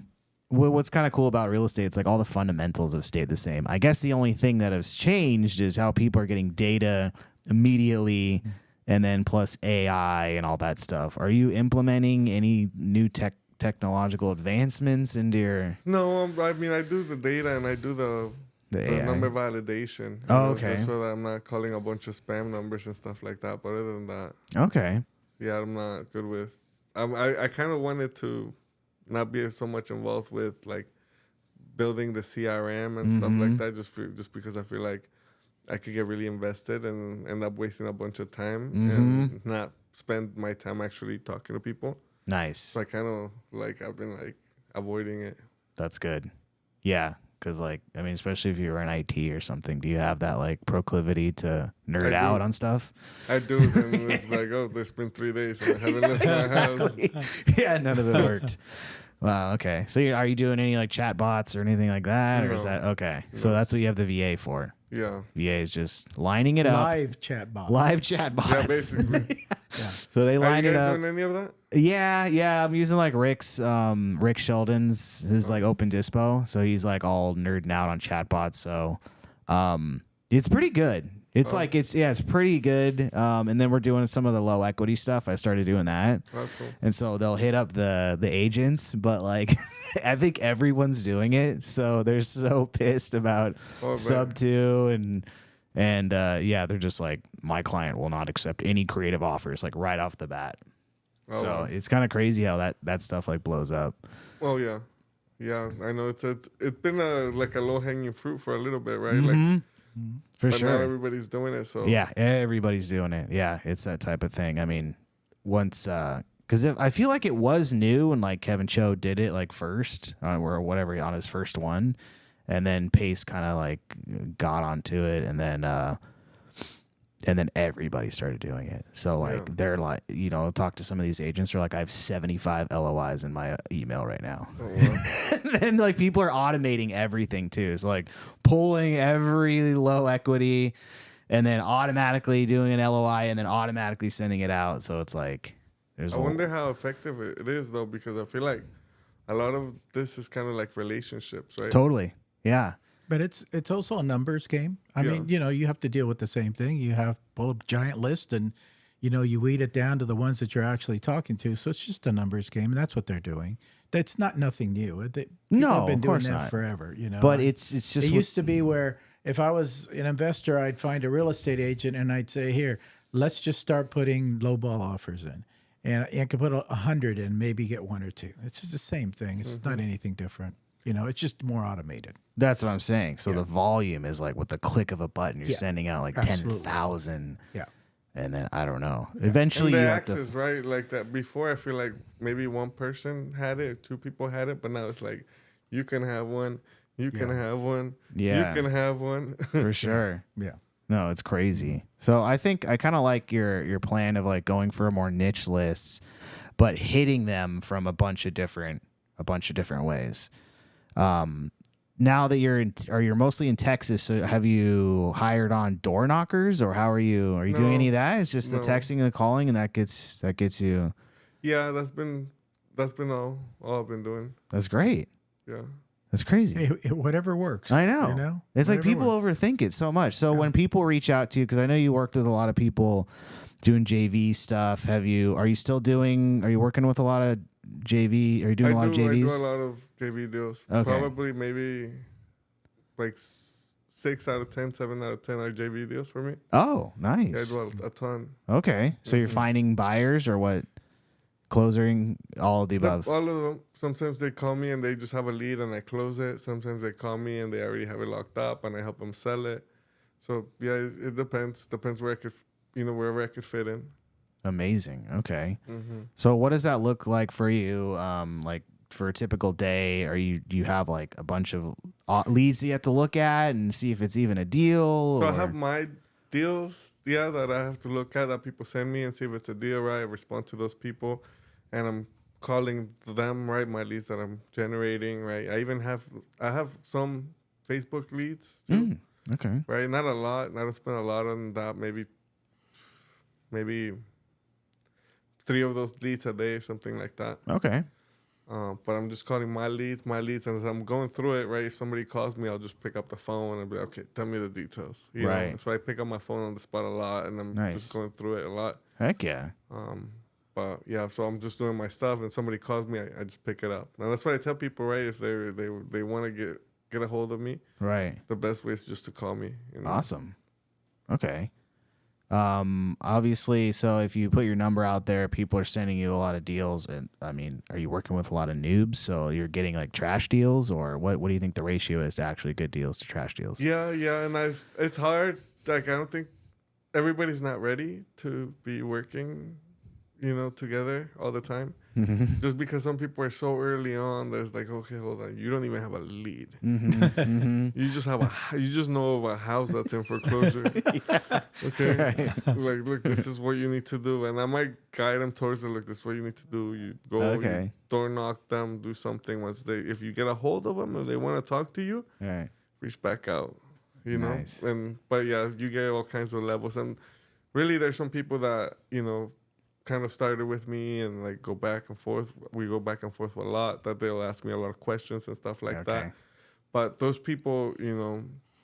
A: what's kind of cool about real estate, it's like all the fundamentals have stayed the same. I guess the only thing that has changed is how people are getting data immediately, and then plus AI and all that stuff. Are you implementing any new technological advancements into your
C: No, I mean I do the data and I do the
A: AI?
C: number validation.
A: Oh, okay.
C: Just so that I'm not calling a bunch of spam numbers and stuff like that. But other than that,
A: Okay.
C: yeah, I'm not good with. I kind of wanted to not be so much involved with like building the CRM and stuff like that. Just because I feel like I could get really invested and end up wasting a bunch of time and not spend my time actually talking to people.
A: Nice.
C: So I kind of like I've been like avoiding it.
A: That's good. Yeah. Because, like, I mean, especially if you're in IT or something, do you have that, like, proclivity to nerd out on stuff?
C: I do. And it's like, oh, there's been 3 days and I haven't left my house.
A: Yeah, none of it worked. Wow, okay. So are you doing any, like, chat bots or anything like that? Or is
C: No.
A: that, okay. So that's what you have the VA for.
C: Yeah.
A: VA is just lining it up.
B: Live chat box.
A: Live chat bots.
C: Yeah, basically.
B: Yeah.
A: So they
C: Are
A: line
C: you
A: it
C: guys
A: up.
C: doing any of that?
A: Yeah. I'm using like Rick Sheldon's his like open dispo. So he's like all nerding out on chatbots. So it's pretty good. It's like it's pretty good. And then we're doing some of the low equity stuff. I started doing that.
C: Oh, cool.
A: And so they'll hit up the agents, but like I think everyone's doing it. So they're so pissed about sub 2 and they're just like, my client will not accept any creative offers like right off the bat.
C: Oh,
A: So
C: wow.
A: it's kind of crazy how that stuff like blows up.
C: Oh yeah, yeah. I know it's been a low hanging fruit for a little bit, right? Like,
A: For
C: but now
A: sure.
C: everybody's doing it. So
A: Yeah, everybody's doing it. Yeah, it's that type of thing. I mean, once because I feel like it was new and like Kevin Cho did it like first or whatever on his first one, and then Pace kind of like got onto it, and then everybody started doing it. So like they're like, talk to some of these agents. They're like, I have 75 LOIs in my email right now.
C: Oh, wow.
A: And then like people are automating everything too. So like pulling every low equity and then automatically doing an LOI and then automatically sending it out. So it's like there's
C: I wonder how effective it is though, because I feel like a lot of this is kind of like relationships, right?
A: Totally. Yeah.
B: But it's also a numbers game. I mean, you have to deal with the same thing. You have pull up a giant list and, you weed it down to the ones that you're actually talking to. So it's just a numbers game. And that's what they're doing. That's not nothing new. People have been doing that forever,
A: But it's just
B: it used to be where if I was an investor, I'd find a real estate agent and I'd say, here, let's just start putting low ball offers in. And I could put 100 in, maybe get 1 or 2. It's just the same thing. It's not anything different. It's just more automated.
A: That's what I'm saying. So the volume is like with the click of a button, you're sending out like 10,000.
B: Yeah.
A: And then I don't know. Eventually,
C: and the
A: you have
C: access, right? Like that before, I feel like maybe one person had it, 2 people had it, but now it's like you can have one, you can have one, you can have one.
A: for sure.
B: Yeah.
A: No, it's crazy. So I think I kind of like your plan of like going for more niche lists, but hitting them from a bunch of different ways. Now that you're mostly in Texas, so have you hired on door knockers or how are you doing any of that? It's just the texting and the calling and that gets you.
C: Yeah, that's been all I've been doing.
A: That's great.
C: Yeah.
A: That's crazy.
B: Hey, whatever works.
A: I know. It's like people overthink it so much. So when people reach out to you, because I know you worked with a lot of people doing JV stuff. Are you working with a lot of JV? Are you doing a lot of JVs?
C: I do a lot of JV deals.
A: Okay.
C: Probably maybe like 6 out of 10, 7 out of 10 are JV deals for me.
A: Oh, nice.
C: Yeah, I do a ton.
A: Okay. So you're finding buyers or what? Closing, all of the above.
C: All of them. Sometimes they call me and they just have a lead and I close it. Sometimes they call me and they already have it locked up and I help them sell it. So yeah, it depends. Depends where I could, wherever I could fit in.
A: Amazing. Okay. So what does that look like for you? Like for a typical day, do you have like a bunch of leads that you have to look at and see if it's even a deal?
C: So I have my deals, that I have to look at that people send me and see if it's a deal, right? I respond to those people and I'm calling them, right? My leads that I'm generating, right? I have some Facebook leads too.
A: Okay.
C: Right? Not a lot. I don't spend a lot on that. Maybe 3 of those leads a day or something like that.
A: Okay.
C: But I'm just calling my leads, and as I'm going through it, right, if somebody calls me, I'll just pick up the phone and I'll be like, okay, tell me the details. You know? So I pick up my phone on the spot a lot, and I'm just going through it a lot.
A: Heck yeah.
C: But yeah, so I'm just doing my stuff, and somebody calls me, I just pick it up. And that's what I tell people, right, if they want to get a hold of me,
A: right,
C: the best way is just to call me.
A: Awesome. Okay. Obviously, so if you put your number out there, people are sending you a lot of deals. And I mean, are you working with a lot of noobs? So you're getting like trash deals, or what do you think the ratio is to actually good deals to trash deals?
C: Yeah. And it's hard. Like, I don't think everybody's not ready to be working, together all the time. Just because some people are so early on, there's like, okay, hold on, you don't even have a lead. You just know of a house that's in foreclosure. Okay, right. Like, look, this is what you need to do, and I might guide them towards it. Look, this is what you need to do. You go, you door knock them, do something. If you get a hold of them and they want to talk to you,
A: right,
C: reach back out. you know.
A: Nice.
C: But yeah, you get all kinds of levels, and really, there's some people that kind of started with me and like go back and forth. We go back and forth a lot. That they'll ask me a lot of questions and stuff like that. But those people,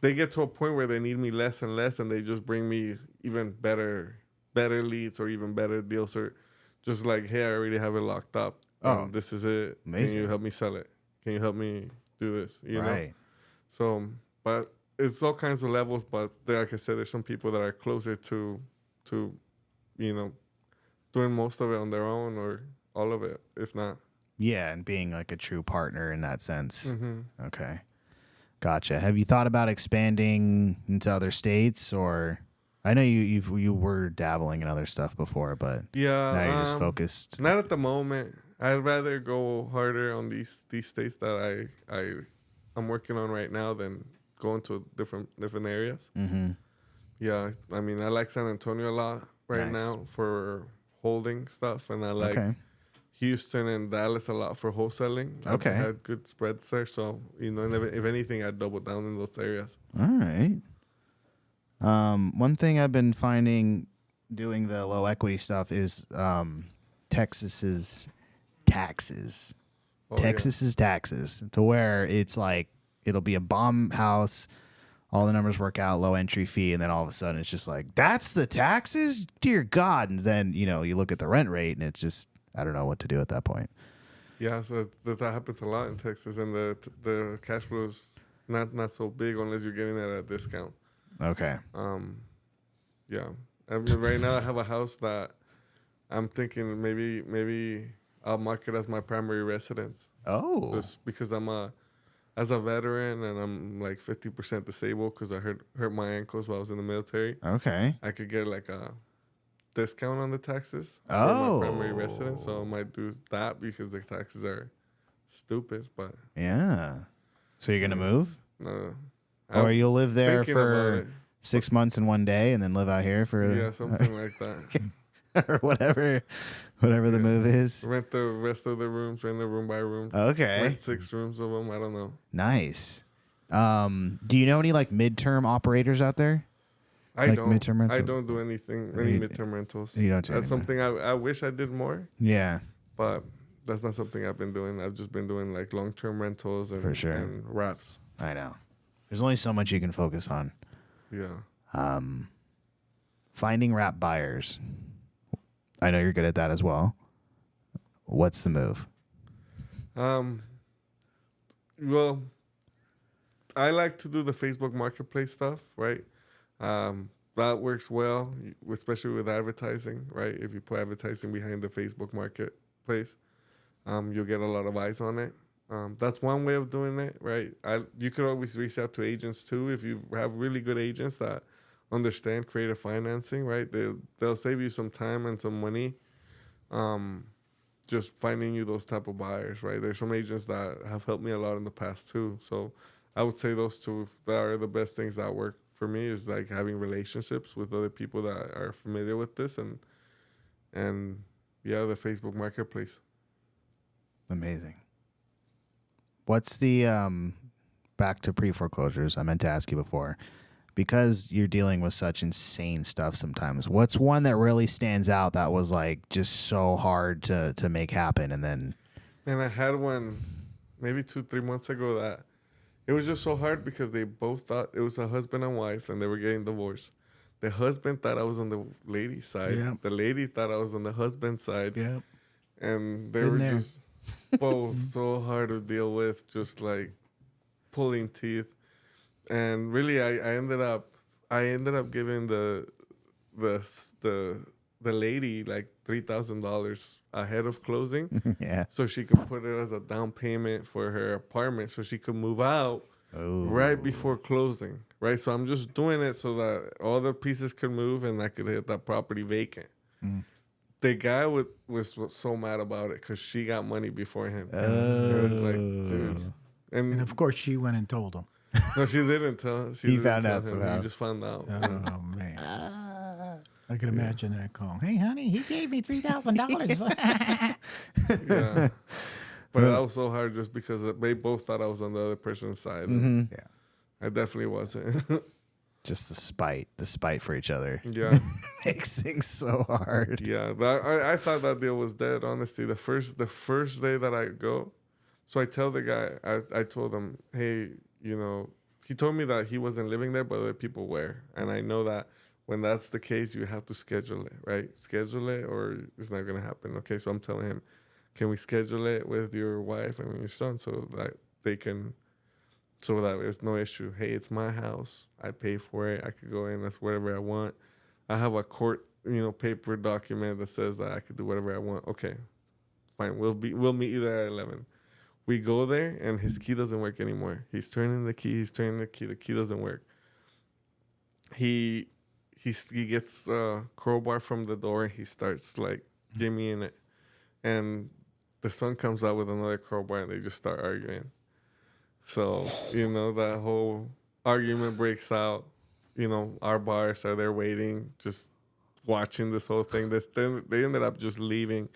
C: they get to a point where they need me less and less, and they just bring me even better leads or even better deals, or just like, hey, I already have it locked up. This is it.
A: Amazing.
C: Can you help me sell it? Can you help me do this? You know? So, but it's all kinds of levels. But like I said, there's some people that are closer to doing most of it on their own or all of it, if not.
A: Yeah, and being like a true partner in that sense.
C: Mm-hmm.
A: Okay. Gotcha. Have you thought about expanding into other states, or I know you were dabbling in other stuff before, but now you're just focused.
C: Not at the moment. I'd rather go harder on these states that I'm working on right now than going to different areas.
A: Mm-hmm.
C: Yeah, I mean, I like San Antonio a lot right now for holding stuff, and I like Houston and Dallas a lot for wholesaling.
A: Okay.
C: I've had good spreads there, so if anything, I'd double down in those areas.
A: All right. One thing I've been finding doing the low equity stuff is Texas's taxes. Texas's taxes, to where it's like it'll be a bomb house, all the numbers work out, low entry fee, and then all of a sudden it's just like, that's the taxes? Dear God. And then, you look at the rent rate and it's just, I don't know what to do at that point.
C: Yeah, so that happens a lot in Texas, and the cash flow is not so big unless you're getting it at a discount.
A: Okay.
C: Yeah. I mean, right now I have a house that I'm thinking maybe I'll mark it as my primary residence.
A: Oh.
C: Just because as a veteran and I'm like 50% disabled because I hurt my ankles while I was in the military.
A: Okay.
C: I could get like a discount on the taxes for my primary residence, so I might do that because the taxes are stupid. But
A: yeah. So you're gonna move?
C: No.
A: Or you'll live there for 6 months and 1 day, and then live out here for
C: something like that,
A: or whatever the move is.
C: Rent the rest of the rooms, rent a room by room.
A: Okay.
C: Rent 6 rooms of them. I don't know.
A: Nice. Do you know any like midterm operators out there?
C: I
A: like
C: don't.
A: Midterm rentals?
C: I don't do any midterm rentals.
A: You don't do
C: That's
A: anything.
C: something I wish I did more.
A: Yeah.
C: But that's not something I've been doing. I've just been doing like long-term rentals and,
A: For sure.
C: and wraps.
A: I know. There's only so much you can focus on.
C: Yeah.
A: Finding wrap buyers. I know you're good at that as well. What's the move?
C: Well, I like to do the Facebook Marketplace stuff, right? That works well, especially with advertising, right? If you put advertising behind the Facebook Marketplace, you'll get a lot of eyes on it. That's one way of doing it, right? You could always reach out to agents too. If you have really good agents that understand creative financing, right? They'll save you some time and some money, just finding you those type of buyers, right? There's some agents that have helped me a lot in the past too. So I would say those two that are the best things that work for me, is like having relationships with other people that are familiar with this, and the Facebook Marketplace.
A: Amazing. What's the back to pre-foreclosures? I meant to ask you before, because you're dealing with such insane stuff sometimes. What's one that really stands out that was like just so hard to make happen? And then,
C: and I had one maybe 2-3 months ago that it was just so hard because they both thought it was a husband and wife and they were getting divorced. The husband thought I was on the lady's side.
B: Yep.
C: The lady thought I was on the husband's side.
B: Yep.
C: And they
B: Been
C: were
B: there.
C: just both so hard to deal with, just like pulling teeth. And really, I ended up giving the lady like $3,000 ahead of closing,
A: yeah.
C: so she could put it as a down payment for her apartment, so she could move out right before closing. Right, so I'm just doing it so that all the pieces could move and I could hit that property vacant. The guy was so mad about it because she got money before him. It was like, dude.
B: And of course, she went and told him.
C: No, she didn't tell.
A: He found out
C: him.
A: somehow.
C: He just found out.
B: Oh, man. I can imagine that call. Hey, honey, he gave me $3,000.
C: Yeah. But that was so hard just because they both thought I was on the other person's side.
A: Mm-hmm.
B: Yeah.
C: I definitely wasn't.
A: Just the spite for each other.
C: Yeah.
A: Makes things so hard.
C: Yeah, I thought that deal was dead. Honestly, the first day that I go, so I tell the guy, I told him, hey, you know, he told me that he wasn't living there, but other people were, and I know that when that's the case, you have to schedule it, right? Schedule it, or it's not gonna happen. Okay, so I'm telling him, can we schedule it with your wife and your son so that they can, so that there's no issue. Hey, it's my house. I pay for it. I could go in. That's whatever I want. I have a court, paper document that says that I could do whatever I want. Okay, fine. We'll meet you there at 11. We go there, and his key doesn't work anymore. He's turning the key. The key doesn't work. He gets a crowbar from the door, and he starts like jimmying it. And the son comes out with another crowbar, and they just start arguing. So, that whole argument breaks out. Our buyers are there waiting, just watching this whole thing. They ended up just leaving.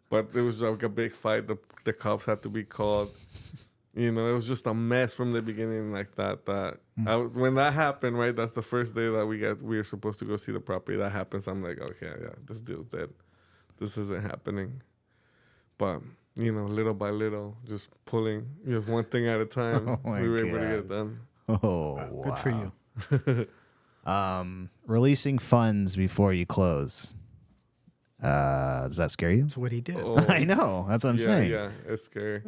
C: But it was like a big fight. The cops had to be called. It was just a mess from the beginning like that. When that happened, right, that's the first day that we were supposed to go see the property. That happens. I'm like, okay, yeah, this deal's dead. This isn't happening. But, little by little, just pulling one thing at a time, we were able to get it done.
A: Oh, wow.
B: Good for you.
A: Releasing funds before you close. Does that scare you?
B: That's what he did.
C: Oh,
A: I know. That's what I'm saying.
C: Yeah, it's scary.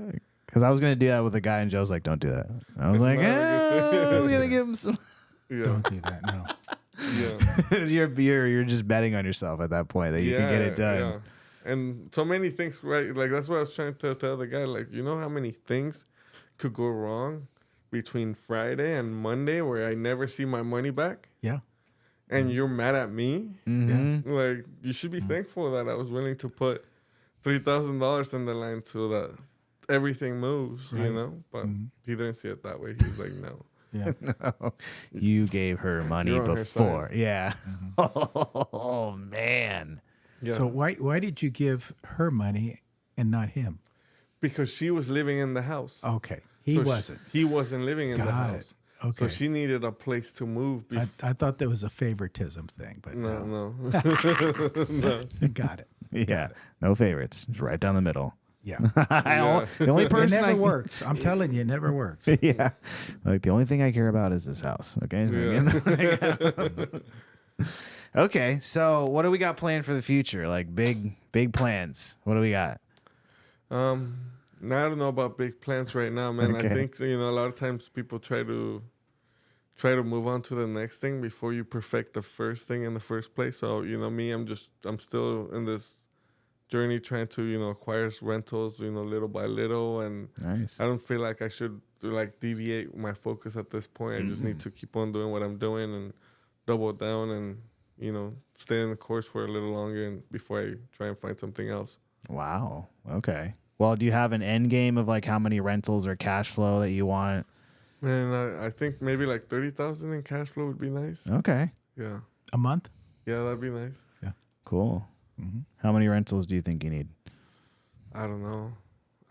A: Because I was going to do that with a guy, and Joe's like, don't do that. I was like, I was going to give him some.
C: Yeah.
B: Don't do that. No.
C: Yeah.
A: You're just betting on yourself at that point that you can get it done.
C: Yeah. And so many things, right? Like, that's what I was trying to tell the guy. Like, how many things could go wrong between Friday and Monday where I never see my money back?
B: Yeah.
C: And you're mad at me?
A: Mm-hmm.
C: Like, you should be thankful that I was willing to put $3,000 in the line so that everything moves,
B: Right.
C: But he didn't see it that way. He was like, no.
B: Yeah.
A: No, you gave her money
C: You're on her
A: before.
C: side.
A: Yeah. Oh, man.
C: Yeah.
B: So why did you give her money and not him?
C: Because she was living in the house.
B: Okay. He
C: So
B: wasn't.
C: He wasn't living in the
B: Got
C: house.
B: it. Okay.
C: So she needed a place to move.
B: I thought that was a favoritism thing, but
C: No.
B: no.
C: No.
B: Got it.
A: Yeah. No favorites. Just right down the middle.
B: Yeah.
A: The only
B: It
A: person
B: never works. I'm telling you, it never works.
A: Yeah. Like, the only thing I care about is this house. Okay. Okay. So what do we got planned for the future? Like, big plans. What do we got?
C: Now I don't know about big plans right now, man.
A: Okay.
C: I think a lot of times people try to move on to the next thing before you perfect the first thing in the first place. So me, I'm still in this journey trying to acquire rentals little by little, and
A: Nice.
C: I don't feel like I should deviate my focus at this point. I just need to keep on doing what I'm doing and double down and stay in the course for a little longer and before I try and find something else.
A: Wow. Okay. Well, do you have an end game of like how many rentals or cash flow that you want?
C: Man, I think maybe like 30,000 in cash flow would be nice.
A: Okay.
C: Yeah.
B: A month?
C: Yeah, that'd be nice.
A: Cool.
B: Mm-hmm.
A: How many rentals do you think you need?
C: I don't know.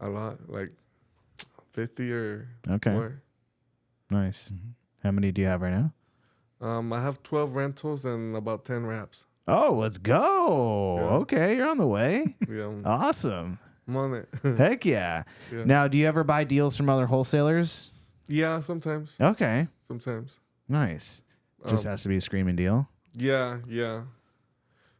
C: A lot. Like 50 or
A: Okay.
C: more.
A: Nice.
B: Mm-hmm.
A: How many do you have right now?
C: I have 12 rentals and about 10 wraps.
A: Oh, let's go.
C: Yeah.
A: Okay. You're on the way.
C: Yeah,
A: Awesome.
C: I'm on it.
A: Heck yeah.
C: Yeah.
A: Now, do you ever buy deals from other wholesalers?
C: Yeah, sometimes.
A: Okay.
C: Sometimes.
A: Nice. Just has to be a screaming deal.
C: Yeah.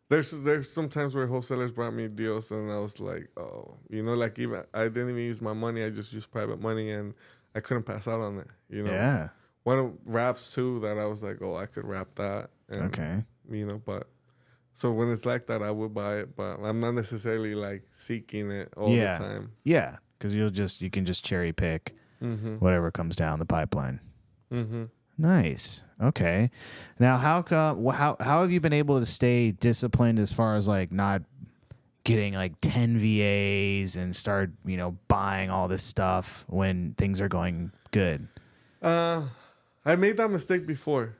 C: There's some times where wholesalers brought me deals and I was like, oh, like even I didn't even use my money. I just used private money and I couldn't pass out on it.
A: Yeah.
C: One of wraps too that I was like, oh, I could wrap that. And,
A: Okay.
C: But so when it's like that, I would buy it, but I'm not necessarily like seeking it all
A: Yeah.
C: the time.
A: Yeah. Because you can just cherry pick whatever comes down the pipeline.
C: Mm-hmm.
A: Nice. Okay. Now, how have you been able to stay disciplined as far as like not getting like 10 VAs and start, buying all this stuff when things are going good?
C: I made that mistake before.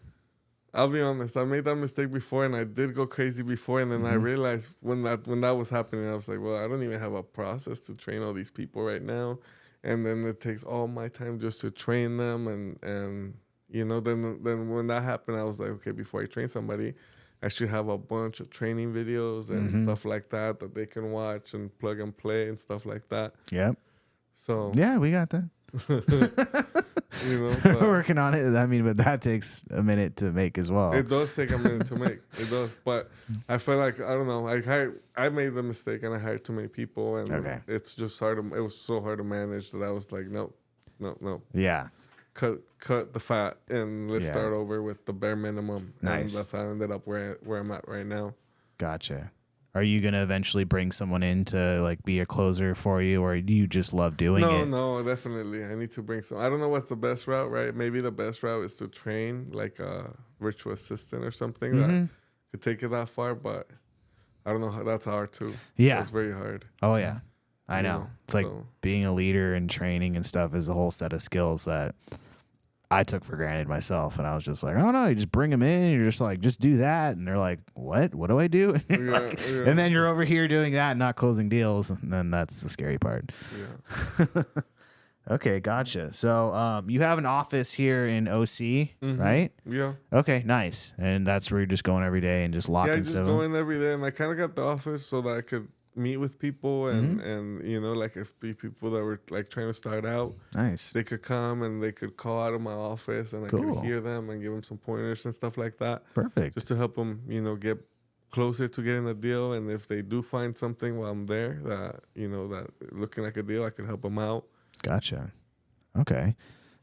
C: I'll be honest. I made that mistake before, and I did go crazy before. And then I realized when that was happening, I was like, well, I don't even have a process to train all these people right now. And then it takes all my time just to train them and You know, then when that happened, I was like, okay, before I train somebody, I should have a bunch of training videos and stuff like that they can watch and plug and play and stuff like that.
A: Yep.
C: So
A: Yeah, we got that.
C: you know,
A: We're
C: but
A: working on it. I mean, but that takes a minute to make as well.
C: it does take a minute to make. It does, but I feel like I don't know. I made the mistake and I hired too many people, and
A: Okay.
C: it's just hard. It was so hard to manage that I was like, no.
A: Yeah.
C: Cut the fat and let's
A: Yeah.
C: start over with the bare minimum.
A: Nice.
C: And that's how I ended up where I'm at right now.
A: Gotcha. Are you gonna eventually bring someone in to like be a closer for you, or do you just love doing it?
C: No, definitely. I need to bring some. I don't know what's the best route, right? Maybe the best route is to train like a virtual assistant or something that could take it that far, but I don't know how that's hard too.
A: Yeah.
C: It's very hard.
A: Oh yeah, I know.
C: Yeah,
A: It's like
C: so-
A: being a leader and training and stuff is a whole set of skills that I took for granted myself, and I was just like, oh no, you just bring them in, and you're just like, just do that, and they're like, what do I do? And, you're
C: Yeah,
A: like-
C: yeah.
A: and then you're over here doing that, and not closing deals, and then that's the scary part.
C: Yeah.
A: Okay, gotcha. So you have an office here in OC, right?
C: Yeah.
A: Okay, nice. And that's where you're just going every day and just locking
C: Yeah, I just
A: stuff.
C: go in every day, and I kind of got the office so that I could meet with people and you know, like if the people that were like trying to start out,
A: Nice.
C: they could come and they could call out of my office and I
A: Cool.
C: could hear them and give them some pointers and stuff like that,
A: Perfect.
C: just to help them, you know, get closer to getting a deal. And if they do find something while I'm there that, you know, that looking like a deal, I could help them out.
A: Gotcha. Okay.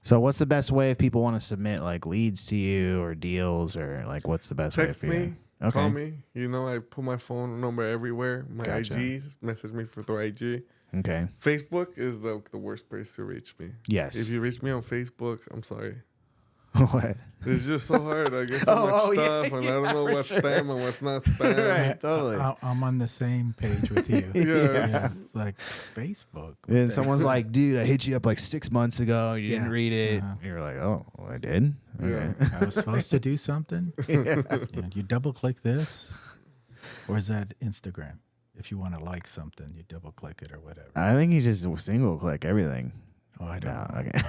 A: So what's the best way if people want to submit like leads to you or deals, or like what's the best
C: Text
A: way for you?
C: me, call me. You know, I put my phone number everywhere. My
A: Gotcha.
C: IGs, message me through IG.
A: Okay.
C: Facebook is the worst place to reach me.
A: Yes.
C: If you reach me on Facebook, I'm sorry.
A: What?
C: It's just so hard. I get so much
A: yeah,
C: stuff, and I don't know what's spam and what's not spam.
A: Right. Totally.
B: I'm on the same page with you.
C: Yeah.
B: It's like Facebook.
A: And someone's like, dude, I hit you up like 6 months ago. You didn't
B: Yeah.
A: read it.
B: Uh-huh.
A: You're like, oh, well, I did? Okay.
C: Yeah.
B: I was supposed to do something. Yeah, you double click this, or is that Instagram? If you want to like something, you double click it or whatever.
A: I think you just single click everything.
B: Oh, I don't
A: No,
B: know.
A: okay.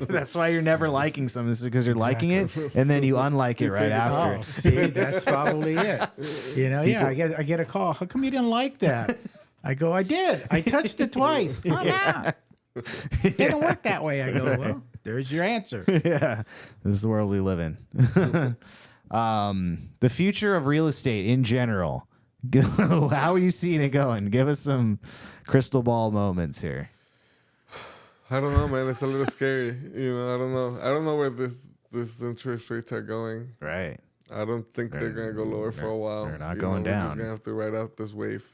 A: That's why you're never liking something. This is because you're liking it, and then you unlike it right
C: take it
A: after.
B: Oh, see, that's probably it. You know, yeah, I get a call. How come you didn't like that? I go, I did. I touched it twice. Oh, no. It didn't work that way. I go, well, there's your answer.
A: Yeah, this is the world we live in. The future of real estate in general. How are you seeing it going? Give us some crystal ball moments here.
C: I don't know, man. It's a little scary. You know, I don't know. I don't know where this interest rates are going.
A: Right.
C: I don't think they're gonna go lower for a while.
A: they're not
C: You
A: going
C: know, We're
A: down.
C: just gonna have to ride out this wave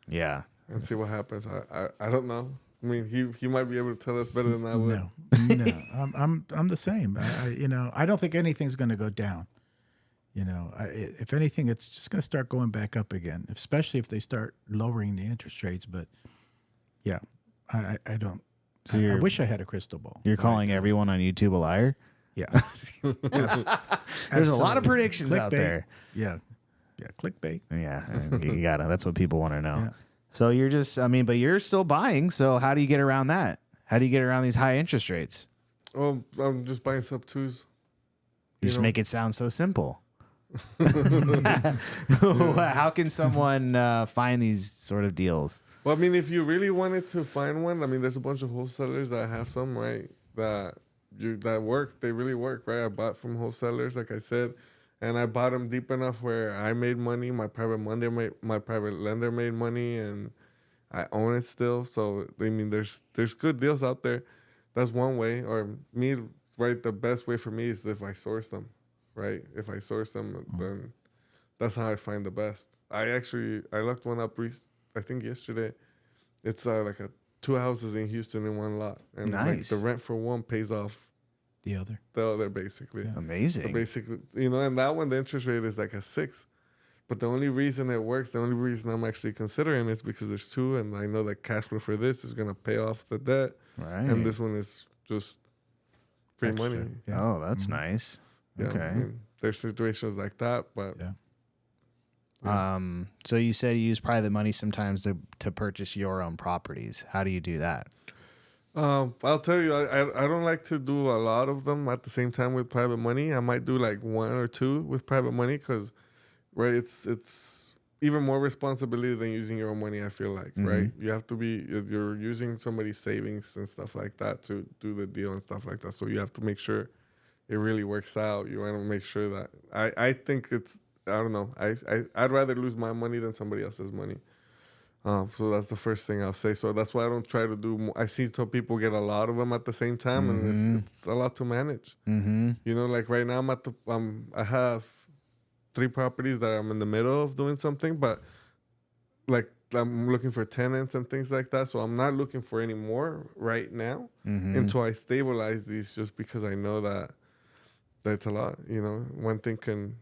A: Yeah.
C: and see what happens. I don't know. I mean, he might be able to tell us better than I would.
B: No, I'm the same. I don't think anything's going to go down. You know, if anything, it's just going to start going back up again, especially if they start lowering the interest rates. But yeah, I don't.
A: So
B: I wish I had a crystal ball.
A: You're calling everyone on YouTube a liar?
B: Yeah.
A: There's a lot of predictions out
B: Clickbait.
A: there.
B: Yeah. Yeah. Clickbait.
A: Yeah, you gotta. That's what people want to know.
B: Yeah.
A: So you're just, but you're still buying. So how do you get around that? How do you get around these high interest rates?
C: Oh, I'm just buying sub twos.
A: You just
C: know?
A: make it sound so simple. How can someone find these sort of deals?
C: Well, I mean, if you really wanted to find one, I mean, there's a bunch of wholesalers that have some, right? That work. They really work, right? I bought from wholesalers, like I said, and I bought them deep enough where I made money. My private lender made money, and I own it still. So I mean, there's good deals out there. That's one way. Or me, right? The best way for me is if I source them, right? If I source them, then that's how I find the best. I looked one up I think yesterday. It's like 2 houses in Houston in one lot, and
A: Nice.
C: like the rent for one pays off
B: The other.
C: the other basically.
B: Yeah.
C: So
A: Amazing.
C: basically, you know, and that one the interest rate is like a 6. But the only reason it works, the only reason I'm actually considering is because there's 2, and I know that cash flow for this is gonna pay off the debt,
A: Right.
C: and this one is just free
B: Extra.
C: money.
B: Yeah.
A: Oh, that's nice.
C: Yeah,
A: Okay.
C: I mean, there's situations like that, but
B: Yeah.
A: So you said you use private money sometimes to purchase your own properties. How do you do that?
C: I'll tell you, I don't like to do a lot of them at the same time with private money. I might do like 1 or 2 with private money because, right, it's even more responsibility than using your own money, I feel like, right? You have to be, you're using somebody's savings and stuff like that to do the deal and stuff like that. So you have to make sure it really works out. You want to make sure that, I think it's, I don't know, I'd rather lose my money than somebody else's money. So that's the first thing I'll say. So that's why I don't try to do more. I see some people get a lot of them at the same time, and it's a lot to manage. You know, like right now I have 3 properties that I'm in the middle of doing something, but like I'm looking for tenants and things like that. So I'm not looking for any more right now until I stabilize these, just because I know that that's a lot. You know, one thing can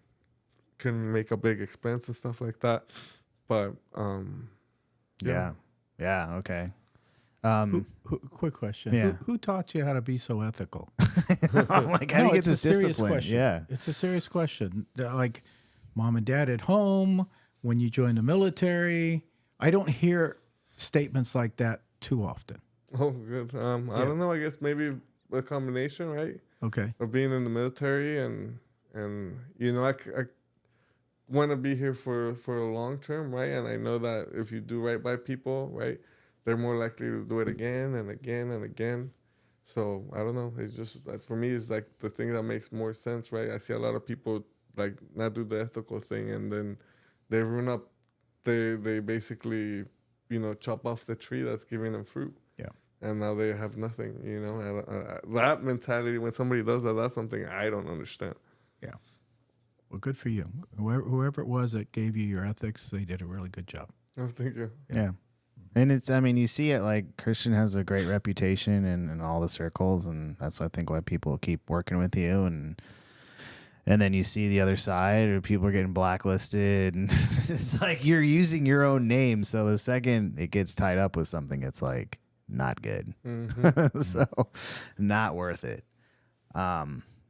C: make a big expense and stuff like that. But
A: Yeah. Okay.
B: Quick question.
A: Yeah.
B: Who taught you how to be so ethical?
A: I'm like, how do you get
B: it's
A: this
B: a serious
A: discipline?
B: question.
A: Yeah.
B: It's a serious question. Like mom and dad at home, when you join the military, I don't hear statements like that too often.
C: Oh, good. I don't know. I guess maybe a combination, right?
B: Okay.
C: Of being in the military and you know, I want to be here for a long term, right? And I know that if you do right by people, right, they're more likely to do it again and again and again. So I don't know. It's just, for me, it's like the thing that makes more sense, right? I see a lot of people like not do the ethical thing, and then they ruin up. They basically, you know, chop off the tree that's giving them fruit.
B: Yeah.
C: And now they have nothing. You know, that mentality, when somebody does that, that's something I don't understand.
B: Yeah. Well, good for you. Whoever it was that gave you your ethics, they did a really good job.
C: Oh, thank you.
A: Yeah. And it's, I mean, you see it, like Christian has a great reputation in all the circles, and that's, I think, why people keep working with you. And then you see the other side, or people are getting blacklisted, and it's like you're using your own name. So the second it gets tied up with something, it's like not good. So not worth it.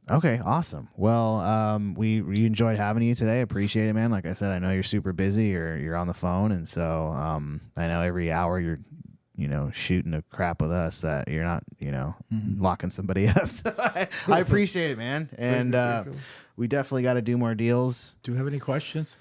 A: Okay, awesome. Well, we enjoyed having you today. Appreciate it, man. Like I said, I know you're super busy, or you're on the phone, and so I know every hour you're, you know, shooting the crap with us, that you're not, you know, locking somebody up. So I appreciate it, man. And
C: Thank you.
A: we definitely got to do more deals.
B: Do you have any questions?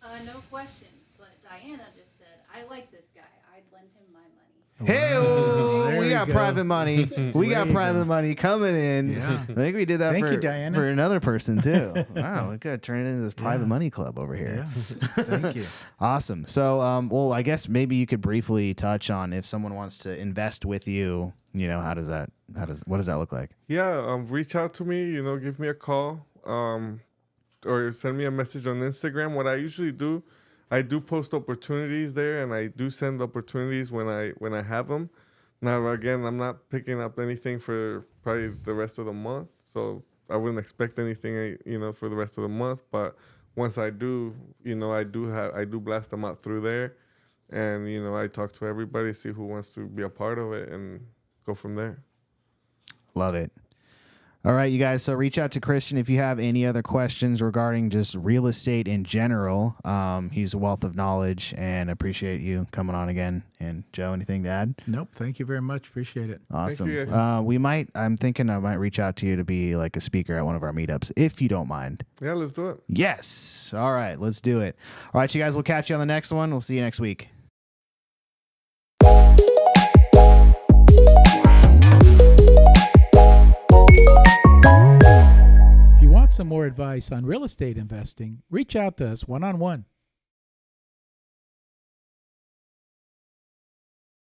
D: No questions, but Diana just said, I like this guy. I'd lend him my money.
A: Hey,
B: There
A: we
B: you
A: got
B: go.
A: private money. We got
B: you
A: private
B: go.
A: money coming in.
B: Yeah.
A: I think we did that
B: Thank
A: for,
B: you, Diana.
A: for another person too. Wow, we could have turned it into this private money club over here.
B: Yeah. Thank you.
A: Awesome. So, well, I guess maybe you could briefly touch on, if someone wants to invest with you, you know, what does that look like?
C: Yeah, reach out to me, you know, give me a call, or send me a message on Instagram. What I usually do, I do post opportunities there, and I do send opportunities when I have them. Now, again, I'm not picking up anything for probably the rest of the month, so I wouldn't expect anything, you know, for the rest of the month. But once I do, you know, I do blast them out through there, and you know, I talk to everybody, see who wants to be a part of it, and go from there.
A: Love it. All right, you guys. So reach out to Christian if you have any other questions regarding just real estate in general. He's a wealth of knowledge, and appreciate you coming on again. And Joe, anything to add?
B: Nope. Thank you very much. Appreciate it.
A: Awesome.
C: you.
A: I'm thinking I might reach out to you to be like a speaker at one of our meetups, if you don't mind.
C: Yeah, let's do it.
A: Yes. All right, let's do it. All right, you guys, we'll catch you on the next one. We'll see you next week.
B: If you want some more advice on real estate investing, reach out to us one-on-one.